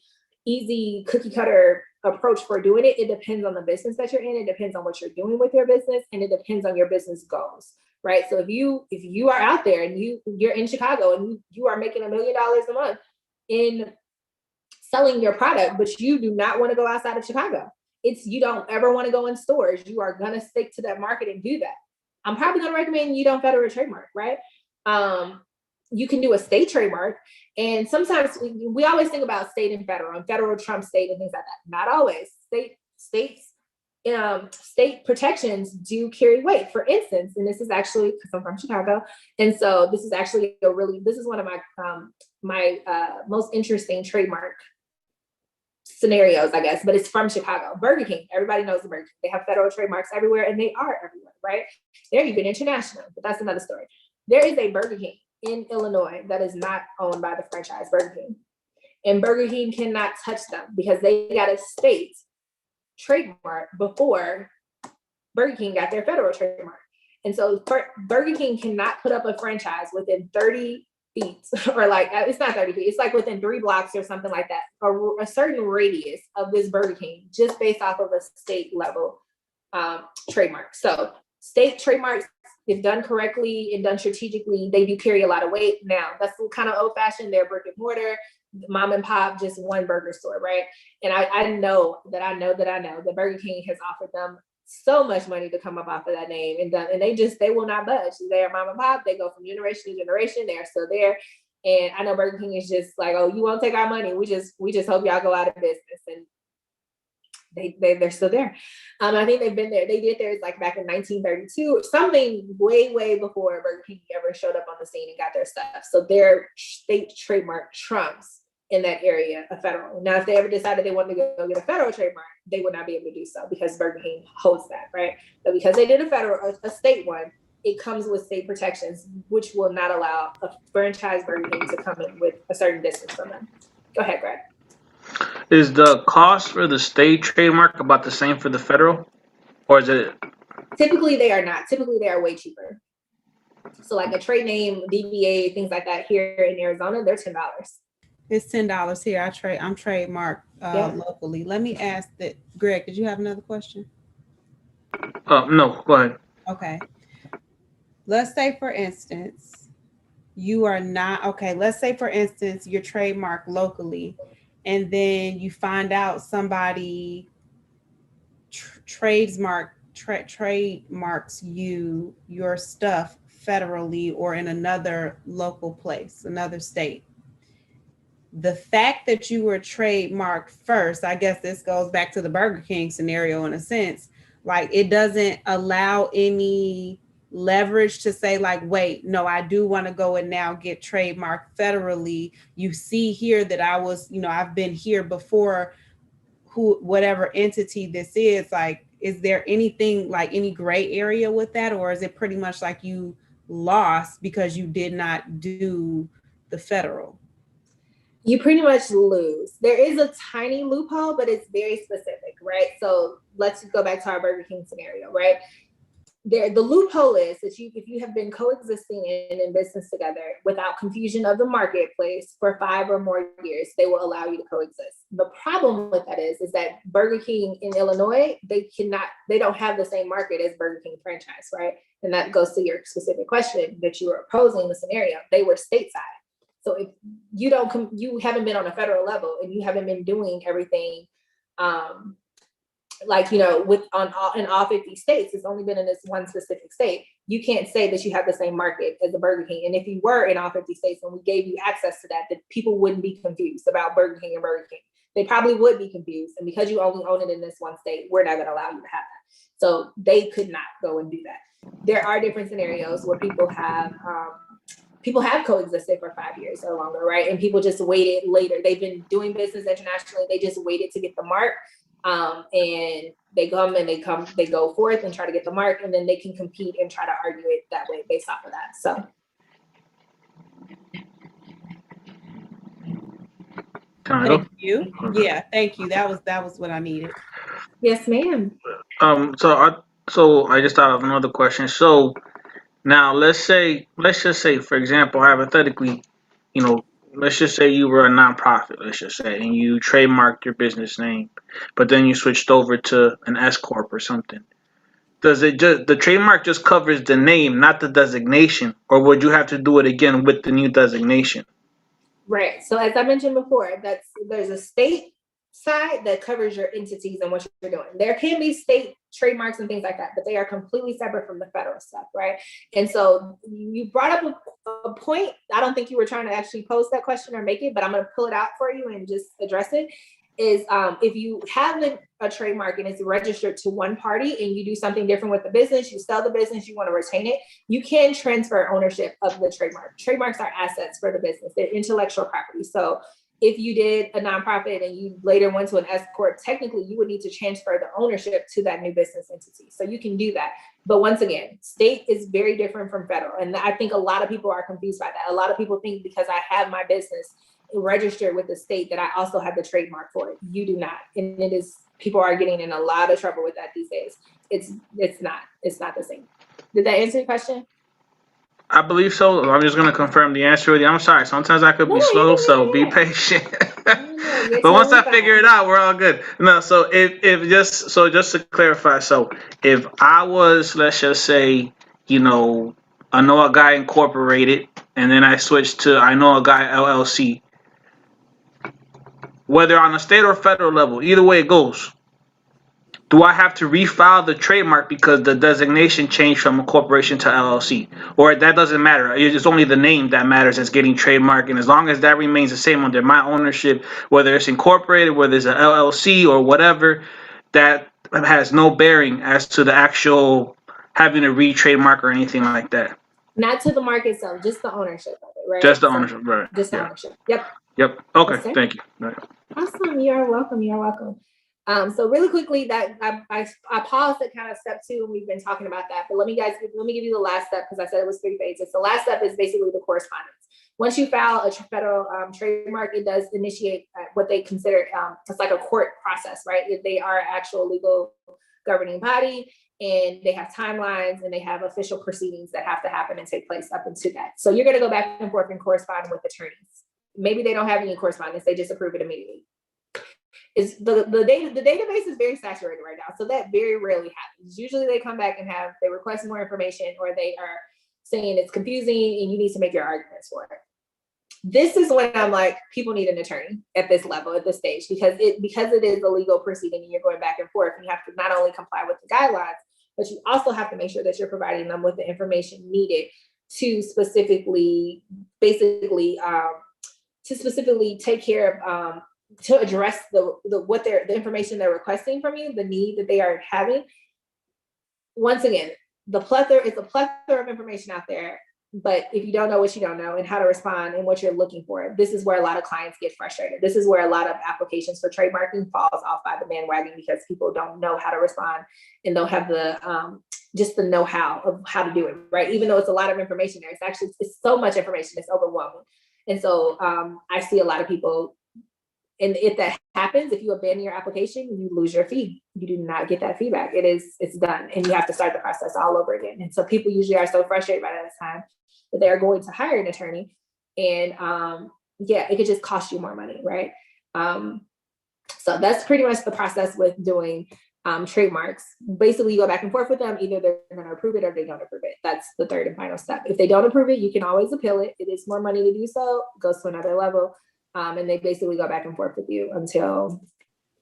easy cookie cutter approach for doing it. It depends on the business that you're in. It depends on what you're doing with your business, and it depends on your business goals, right? So if you are out there and you're in Chicago and you are making $1 million a month in selling your product, but you do not want to go outside of Chicago, you don't ever want to go in stores, you are going to stick to that market and do that, I'm probably going to recommend you don't federal trademark, right? You can do a state trademark. And sometimes we always think about state and federal trump state and things like that. Not always. State protections do carry weight. For instance, and this is actually, because I'm from Chicago, and so this is actually this is one of my most interesting trademark scenarios, I guess, but it's from Chicago. Burger King, everybody knows the Burger King. They have federal trademarks everywhere, and they are everywhere, right? They're even international, but that's another story. There is a Burger King in Illinois that is not owned by the franchise Burger King. And Burger King cannot touch them because they got a state trademark before Burger King got their federal trademark. And so Burger King cannot put up a franchise within 30 feet, or like, it's not 30 feet, it's like within 3 blocks or something like that, or a certain radius of this Burger King, just based off of a state level trademark. So state trademarks, if done correctly and done strategically, they do carry a lot of weight. Now, that's kind of old fashioned. They're brick and mortar, mom and pop, just one burger store, right? And I know that Burger King has offered them so much money to come up off of that name, and they will not budge. They're mom and pop. They go from generation to generation. They're still there. And I know Burger King is just like, oh, you won't take our money. We just hope y'all go out of business. And they're still there. I think they've been there. They did theirs like back in 1932, something way before Burger King ever showed up on the scene and got their stuff. So their state trademark trumps in that area a federal. Now, if they ever decided they wanted to go get a federal trademark, they would not be able to do so because Burger King holds that, right? But because they did a state one, it comes with state protections, which will not allow a franchise Burger King to come in with a certain distance from them. Go ahead, Greg. Is the cost for the state trademark about the same for the federal, or is it? Typically, they are not. Typically, they are way cheaper. So, like a trade name, DBA, things like that here in Arizona, they're $10. It's $10 here. I'm trademarked locally. Let me ask that. Greg, did you have another question? No, go ahead. Okay. Let's say, for instance, you are not okay. Let's say, for instance, you're trademarked locally, and then you find out somebody trademarks your stuff federally or in another local place, another state. The fact that you were trademarked first, I guess this goes back to the Burger King scenario in a sense, like it doesn't allow any leverage to say like, wait, no, I do want to go and now get trademarked federally. You see here that I was, I've been here before, whatever entity this is. Like, is there anything like any gray area with that? Or is it pretty much like you lost because you did not do the federal? You pretty much lose. There is a tiny loophole, but it's very specific, right? So let's go back to our Burger King scenario, right? the loophole is that if you have been coexisting and in business together without confusion of the marketplace for 5 or more years, they will allow you to coexist. The problem with that is that Burger King in Illinois, they don't have the same market as Burger King franchise, right? And that goes to your specific question that you were posing the scenario. They were stateside. So if you haven't been on a federal level and you haven't been doing everything, like, in all 50 states, it's only been in this one specific state. You can't say that you have the same market as the Burger King. And if you were in all 50 states and we gave you access to that people wouldn't be confused about Burger King and Burger King. They probably would be confused. And because you only own it in this one state, we're not going to allow you to have that. So they could not go and do that. There are different scenarios where people have coexisted for 5 years or longer, right? And people just waited later. They've been doing business internationally. They just waited to get the mark. And they go forth and try to get the mark, and then they can compete and try to argue it that way based off of that. So. Thank you. Yeah, thank you. That was what I needed. Yes, ma'am. So I just thought of another question. So now let's just say, for example, hypothetically, let's just say you were a nonprofit, let's just say, and you trademarked your business name, but then you switched over to an S corp or something. Does the trademark just covers the name, not the designation, or would you have to do it again with the new designation? Right. So as I mentioned before, there's a state side that covers your entities and what you're doing. There can be state trademarks and things like that, but they are completely separate from the federal stuff, right? And so you brought up a point. I don't think you were trying to actually pose that question or make it, but I'm going to pull it out for you and just address it. Is if you have a trademark and it's registered to one party and you do something different with the business, you sell the business, you want to retain it, you can transfer ownership of the trademark. Trademarks are assets for the business. They're intellectual property. So if you did a nonprofit and you later went to an S corp, technically you would need to transfer the ownership to that new business entity. So you can do that. But once again, state is very different from federal. And I think a lot of people are confused by that. A lot of people think because I have my business registered with the state that I also have the trademark for it. You do not. And people are getting in a lot of trouble with that these days. It's not the same. Did that answer your question? I believe so. I'm just going to confirm the answer with you. I'm sorry. Sometimes I could be slow, so be patient. But once I figure it out, we're all good. No, so just to clarify, so if I was, let's just say, I Know a Guy Incorporated, and then I switched to I Know a Guy LLC, whether on a state or federal level, either way it goes, do I have to refile the trademark because the designation changed from a corporation to LLC? Or that doesn't matter. It's only the name that matters as getting trademarked. And as long as that remains the same under my ownership, whether it's incorporated, whether it's an LLC or whatever, that has no bearing as to the actual having to re-trademark or anything like that. Not to the mark itself, just the ownership of it, right? Just the ownership, right. Just the ownership. Yep. Okay, thank you. Right. Awesome. You're welcome. So really quickly, that I paused at kind of step 2, and we've been talking about that. But let me give you the last step, because I said it was 3 phases. The last step is basically the correspondence. Once you file a federal trademark, it does initiate what they consider it's like a court process, right? They are actual legal governing body, and they have timelines and they have official proceedings that have to happen and take place up into that. So you're going to go back and forth and correspond with attorneys. Maybe they don't have any correspondence; they just approve it immediately. Is the database is very saturated right now, so that very rarely happens. Usually they come back and they request more information, or they are saying it's confusing and you need to make your arguments for it. This is when I'm like, people need an attorney at this level, at this stage, because it is a legal proceeding and you're going back and forth, and you have to not only comply with the guidelines, but you also have to make sure that you're providing them with the information needed to specifically take care of to address the information they're requesting from you, the need that they are having. Once again, it's a plethora of information out there, but if you don't know what you don't know and how to respond and what you're looking for, this is where a lot of clients get frustrated. This is where a lot of applications for trademarking falls off by the bandwagon, because people don't know how to respond and don't have the just the know-how of how to do it, right? Even though it's a lot of information there, it's so much information, it's overwhelming. And so I see a lot of people And if that happens, if you abandon your application, you lose your fee. You do not get that feedback. It's done. And you have to start the process all over again. And so people usually are so frustrated by that time that they're going to hire an attorney. And it could just cost you more money, right? So that's pretty much the process with doing trademarks. Basically, you go back and forth with them. Either they're going to approve it or they don't approve it. That's the third and final step. If they don't approve it, you can always appeal it. It is more money to do so. It goes to another level. And they basically go back and forth with you until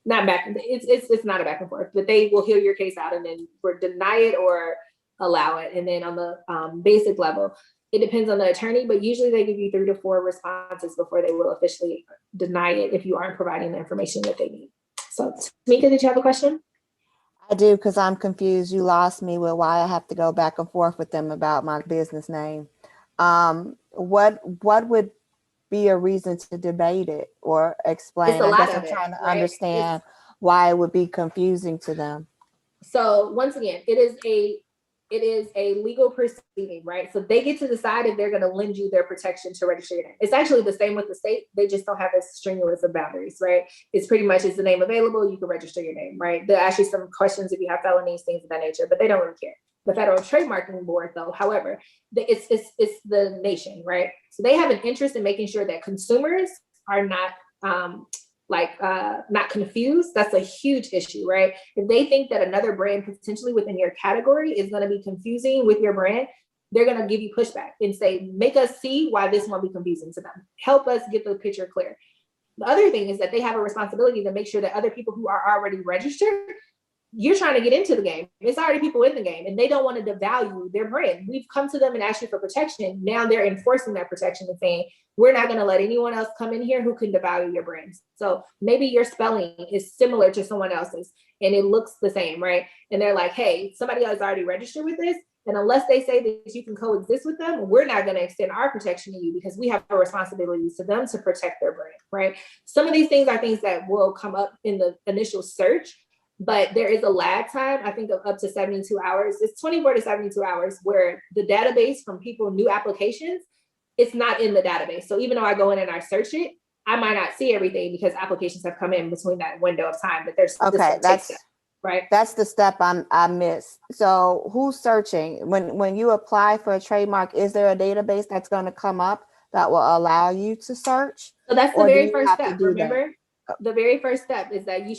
it's not a back and forth, but they will hear your case out and then deny it or allow it. And then on the basic level, it depends on the attorney, but usually they give you 3 to 4 responses before they will officially deny it if you aren't providing the information that they need. So, Tamika, did you have a question? I do, because I'm confused. You lost me with why I have to go back and forth with them about my business name. What would be a reason to debate it or explain? I guess I'm trying to understand why it would be confusing to them. So once again, it is a legal proceeding, right? So they get to decide if they're going to lend you their protection to register your name. It's actually the same with the state. They just don't have as strenuous of boundaries, right? It's pretty much, is the name available? You can register your name, right? They'll ask you some questions if you have felonies, things of that nature, but they don't really care. The Federal Trademarking Board, though, however, it's the nation, right? So they have an interest in making sure that consumers are not not confused. That's a huge issue, right? If they think that another brand potentially within your category is going to be confusing with your brand, they're going to give you pushback and say, make us see why this won't be confusing to them. Help us get the picture clear. The other thing is that they have a responsibility to make sure that other people who are already registered, you're trying to get into the game. It's already people in the game and they don't want to devalue their brand. We've come to them and asked you for protection. Now they're enforcing that protection and saying, we're not going to let anyone else come in here who can devalue your brand. So maybe your spelling is similar to someone else's and it looks the same, right? And they're like, hey, somebody else already registered with this. And unless they say that you can coexist with them, we're not going to extend our protection to you because we have a responsibility to them to protect their brand, right? Some of these things are things that will come up in the initial search, but there is a lag time, I think of up to 72 hours. It's 24 to 72 hours where the database from people, new applications, it's not in the database. So even though I go in and I search it, I might not see everything because applications have come in between that window of time, but there's right. That's the step I missed. So who's searching? When you apply for a trademark, is there a database that's going to come up that will allow you to search? So that's the very first step, remember? The very first step is that you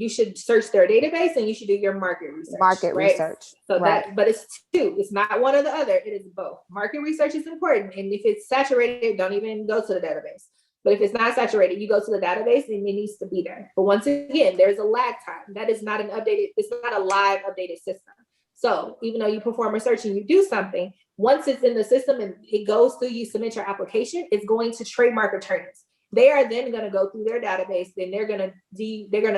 should search their database and you should do your market research. So but it's two. It's not one or the other. It is both. Market research is important, and if it's saturated, don't even go to the database. But if it's not saturated, you go to the database and it needs to be there. But once again, there's a lag time. That is not it's not a live updated system. So even though you perform research and you do something, once it's in the system and it goes through, you submit your application, it's going to trademark attorneys. They are then going to go through their database, then they're going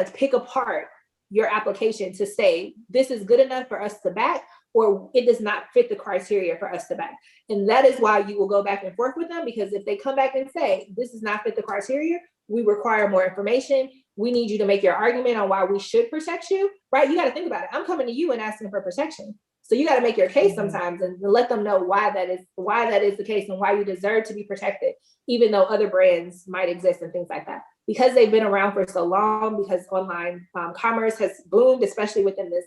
to pick apart your application to say, this is good enough for us to back, or it does not fit the criteria for us to back. And that is why you will go back and forth with them, because if they come back and say, this does not fit the criteria, we require more information. We need you to make your argument on why we should protect you, right? You got to think about it. I'm coming to you and asking for protection. So you got to make your case sometimes and let them know why that is the case and why you deserve to be protected, even though other brands might exist and things like that. Because they've been around for so long, because online commerce has boomed, especially within this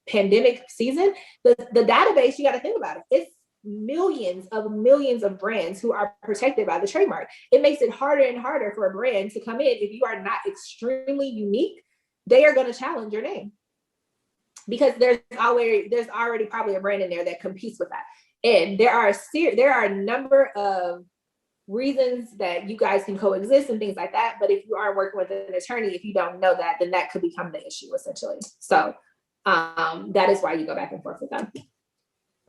pandemic season, the database, you got to think about it. It's millions of brands who are protected by the trademark. It makes it harder and harder for a brand to come in. If you are not extremely unique, they are going to challenge your name. Because there's already probably a brand in there that competes with that. And there are a number of reasons that you guys can coexist and things like that. But if you are working with an attorney, if you don't know that, then that could become the issue essentially. So that is why you go back and forth with them.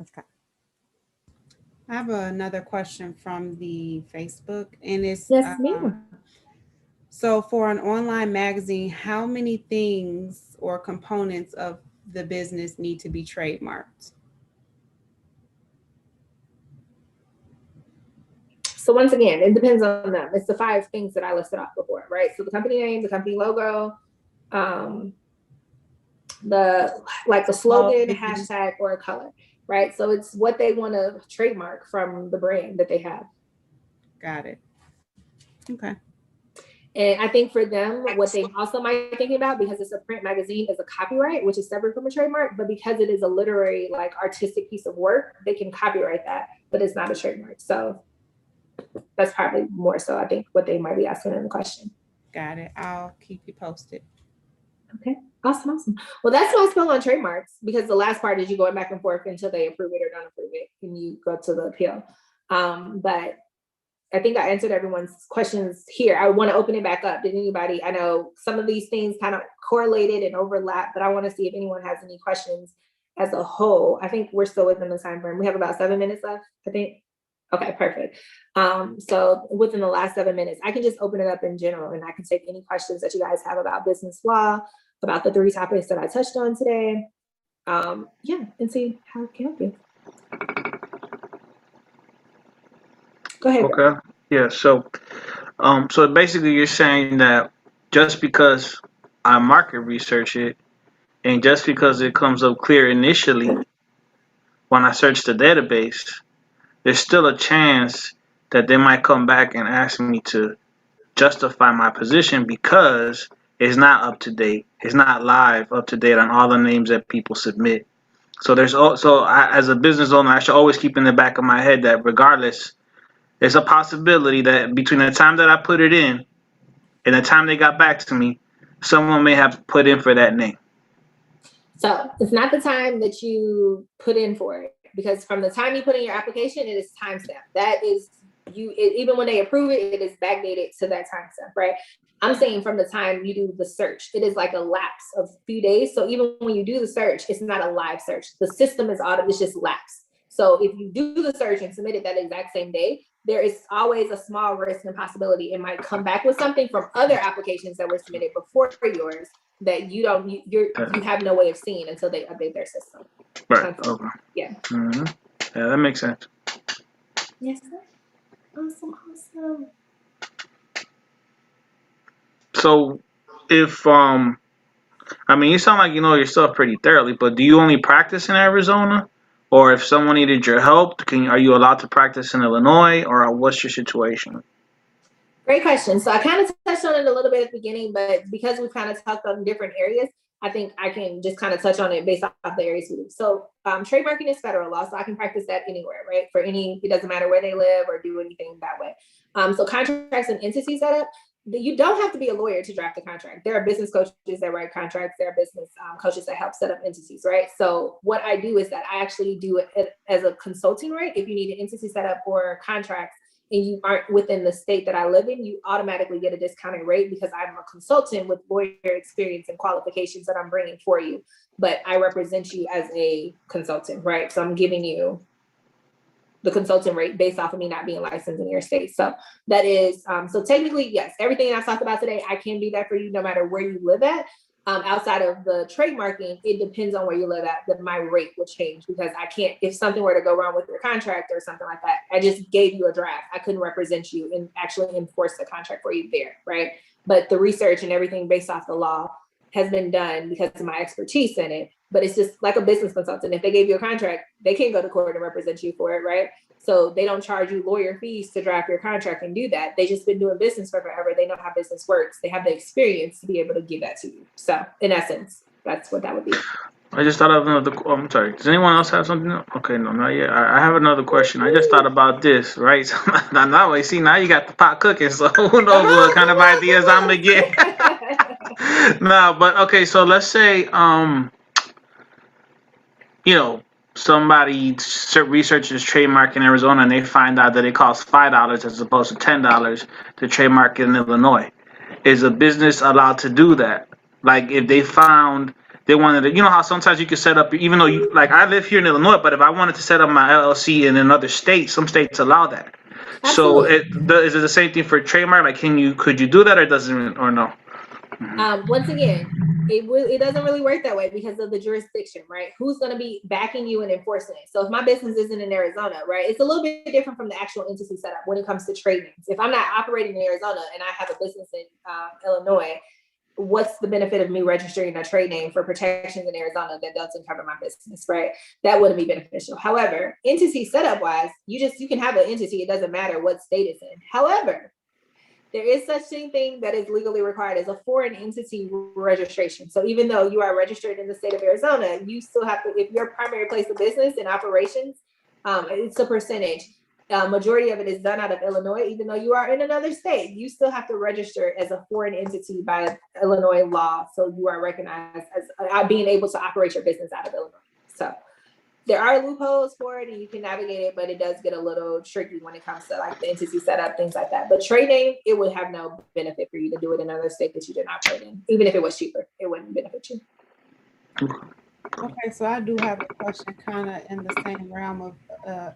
Okay. I have another question from the Facebook, and it's so for an online magazine, how many things or components of the business need to be trademarked? So once again, it depends on them. It's the 5 things that I listed off before, right? So the company name, the company logo, the slogan, hashtag, or a color, right? So it's what they want to trademark from the brand that they have. Got it. Okay. And I think for them, what they also might be thinking about, because it's a print magazine, is a copyright, which is separate from a trademark. But because it is a literary, like artistic piece of work, they can copyright that, but it's not a trademark. So that's probably more so, I think, what they might be asking in the question. Got it. I'll keep you posted. Okay. Awesome. Well, that's my spill on trademarks, because the last part is you going back and forth until they approve it or don't approve it, and you go to the appeal. But I think I answered everyone's questions here. I want to open it back up. Did anybody, I know some of these things kind of correlated and overlap, but I want to see if anyone has any questions as a whole. I think we're still within the time frame. We have about 7 minutes left, I think. Okay, perfect. So within the last 7 minutes, I can just open it up in general, and I can take any questions that you guys have about business law, about the 3 topics that I touched on today. Yeah, and see how it can help you. Go ahead. Okay. Yeah. So basically, you're saying that just because I market research it, and just because it comes up clear initially when I search the database, there's still a chance that they might come back and ask me to justify my position because it's not up to date. It's not live up to date on all the names that people submit. So there's also, as a business owner, I should always keep in the back of my head that regardless, there's a possibility that between the time that I put it in and the time they got back to me, someone may have put in for that name. So it's not the time that you put in for it, because from the time you put in your application, it is timestamped. That is even when they approve it, it is backdated to that timestamp, right? I'm saying from the time you do the search, it is like a lapse of a few days. So even when you do the search, it's not a live search. The system is it's just lapsed. So if you do the search and submit it that exact same day, there is always a small risk and possibility it might come back with something from other applications that were submitted before yours that you have no way of seeing until they update their system. Right. Okay. Yeah. Mm-hmm. Yeah, that makes sense. Yes, sir. Awesome. So if I mean, you sound like you know your stuff pretty thoroughly, but do you only practice in Arizona? Or if someone needed your help, are you allowed to practice in Illinois, or what's your situation? Great question. So I kind of touched on it a little bit at the beginning, but because we've kind of talked on different areas, I think I can just kind of touch on it based off the areas we do. So trademarking is federal law, so I can practice that anywhere, right? It doesn't matter where they live or do anything that way. So contracts and entity setup, you don't have to be a lawyer to draft a contract. There are business coaches that write contracts. There are business coaches that help set up entities, right? So what I do is that I actually do it as a consulting rate. If you need an entity set up or contracts and you aren't within the state that I live in, you automatically get a discounted rate because I'm a consultant with lawyer experience and qualifications that I'm bringing for you. But I represent you as a consultant, right? So I'm giving you the consultant rate based off of me not being licensed in your state. So that is, so technically, yes, everything I've talked about today, I can do that for you no matter where you live at. Outside of the trademarking, it depends on where you live at, that my rate will change because I can't, if something were to go wrong with your contract or something like that, I just gave you a draft. I couldn't represent you and actually enforce the contract for you there, right? But the research and everything based off the law has been done because of my expertise in it. But it's just like a business consultant. If they gave you a contract, they can't go to court and represent you for it, right? So they don't charge you lawyer fees to draft your contract and do that. They just been doing business for forever. They know how business works. They have the experience to be able to give that to you. So in essence, that's what that would be. I just thought of another. Oh, I'm sorry. Does anyone else have something? Okay, no, not yet. I have another question. I just thought about this, right? So now you got the pot cooking. So who knows what kind of ideas I'm gonna get? No, but okay. So let's say, somebody researches trademark in Arizona and they find out that it costs $5 as opposed to $10 to trademark in Illinois. Is a business allowed to do that? Like if they found they wanted to, how sometimes you can set up, even though I live here in Illinois, but if I wanted to set up my LLC in another state, some states allow that. Absolutely. So is it the same thing for trademark? Like, could you do that or no? Once again, it doesn't really work that way because of the jurisdiction, right? Who's going to be backing you and enforcing it? So if my business isn't in Arizona, right, it's a little bit different from the actual entity setup when it comes to trade names. If I'm not operating in Arizona and I have a business in Illinois, what's the benefit of me registering a trade name for protections in Arizona that doesn't cover my business, right? That wouldn't be beneficial. However, entity setup wise, you can have an entity. It doesn't matter what state it's in. However, there is such thing that is legally required as a foreign entity registration. So even though you are registered in the state of Arizona, you still have to, if your primary place of business and operations, it's a percentage. Majority of it is done out of Illinois, even though you are in another state, you still have to register as a foreign entity by Illinois law. So you are recognized as being able to operate your business out of Illinois. So there are loopholes for it and you can navigate it, but it does get a little tricky when it comes to like the entity setup, things like that. But trade name, it would have no benefit for you to do it in another state that you didn't operate in. Even if it was cheaper, it wouldn't benefit you. Okay, so I do have a question kind of in the same realm of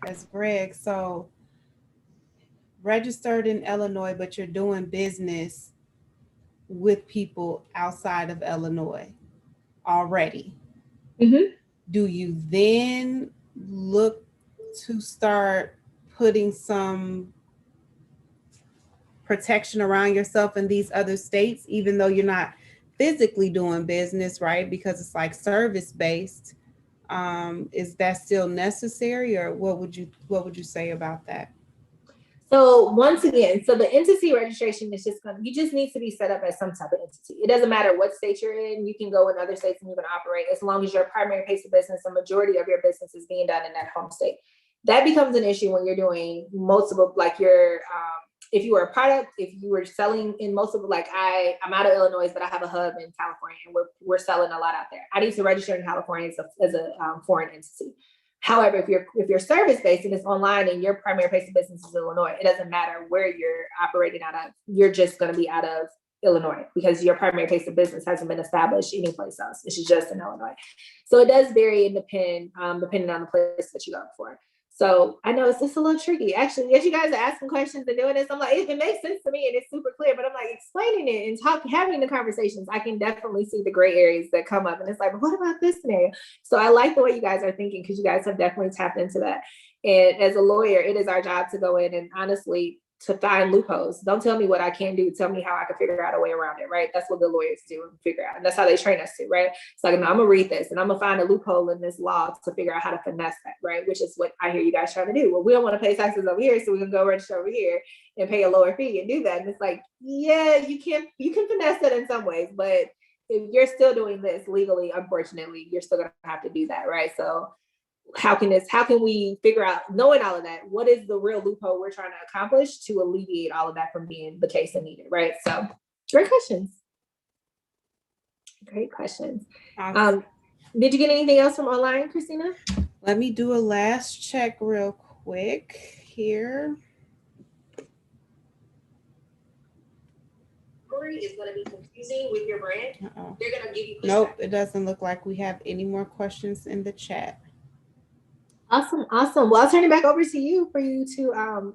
as Greg. So registered in Illinois, but you're doing business with people outside of Illinois already. Mm-hmm. Do you then look to start putting some protection around yourself in these other states, even though you're not physically doing business, right? Because it's like service based. Is that still necessary, or what would you say about that? So once again, so the entity registration is you just need to be set up as some type of entity. It doesn't matter what state you're in. You can go in other states and you can operate as long as your primary place of business, the majority of your business is being done in that home state. That becomes an issue when you're doing multiple, like if you were a product, if you were selling in multiple, like I'm out of Illinois, but I have a hub in California and we're selling a lot out there. I need to register in California as a foreign entity. However, if you're service-based and it's online and your primary place of business is Illinois, it doesn't matter where you're operating out of, you're just going to be out of Illinois because your primary place of business hasn't been established anyplace else. It's just in Illinois. So it does vary and depending on the place that you go for. So I know it's just a little tricky. Actually, as you guys are asking questions and doing this, I'm like, it makes sense to me and it's super clear, but I'm like explaining it and having the conversations, I can definitely see the gray areas that come up. And it's like, what about this scenario? So I like the way you guys are thinking because you guys have definitely tapped into that. And as a lawyer, it is our job to go in and honestly to find loopholes. Don't tell me what I can do. Tell me how I can figure out a way around it, right? That's what the lawyers do and figure out. And that's how they train us to, right? It's like, no, I'm gonna read this and I'm gonna find a loophole in this law to figure out how to finesse that, right? Which is what I hear you guys trying to do. Well, we don't want to pay taxes over here, so we can go register over here and pay a lower fee and do that. And it's like, yeah, you can finesse that in some ways, but if you're still doing this legally, unfortunately, you're still gonna have to do that, right? So how can we figure out, knowing all of that, what is the real loophole we're trying to accomplish to alleviate all of that from being the case and needed, right? So great questions. Awesome. Did you get anything else from online, Christina? Let me do a last check real quick here. Is going to be confusing with your brand. They're going to give you nope, it doesn't look like we have any more questions in the chat. Awesome. Well, I'll turn it back over to you for you to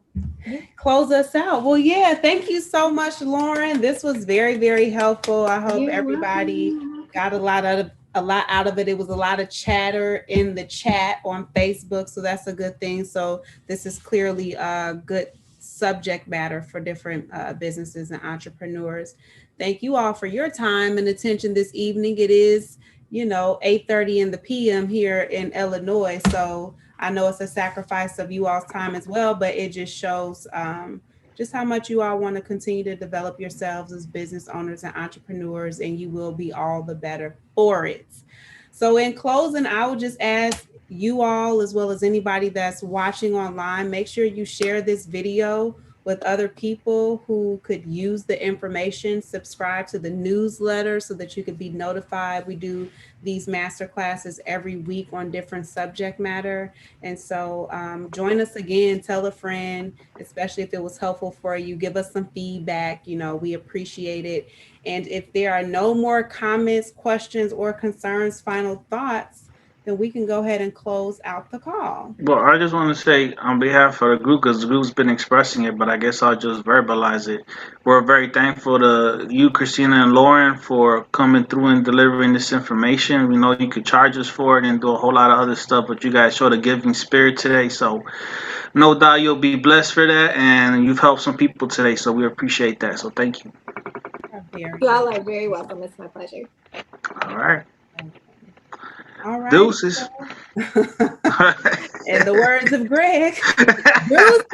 close us out. Well, yeah, thank you so much, Lauren. This was very, very helpful. I hope everybody got a lot out of it. It was a lot of chatter in the chat on Facebook, so that's a good thing. So this is clearly a good subject matter for different businesses and entrepreneurs. Thank you all for your time and attention this evening. It is 8:30 in the PM here in Illinois. So I know it's a sacrifice of you all's time as well, but it just shows just how much you all want to continue to develop yourselves as business owners and entrepreneurs, and you will be all the better for it. So in closing, I would just ask you all, as well as anybody that's watching online, make sure you share this video with other people who could use the information. Subscribe to the newsletter so that you could be notified. We do these master classes every week on different subject matter. And so join us again, tell a friend, especially if it was helpful for you, give us some feedback, we appreciate it. And if there are no more comments, questions, or concerns, final thoughts, then we can go ahead and close out the call. Well, I just want to say on behalf of the group, because the group's been expressing it, but I guess I'll just verbalize it. We're very thankful to you, Christina and Lauren, for coming through and delivering this information. We know you could charge us for it and do a whole lot of other stuff, but you guys showed a giving spirit today. So no doubt you'll be blessed for that, and you've helped some people today. So we appreciate that. So thank you. You all are very welcome. It's my pleasure. All right. All right. Deuces. In the words of Greg, deuces.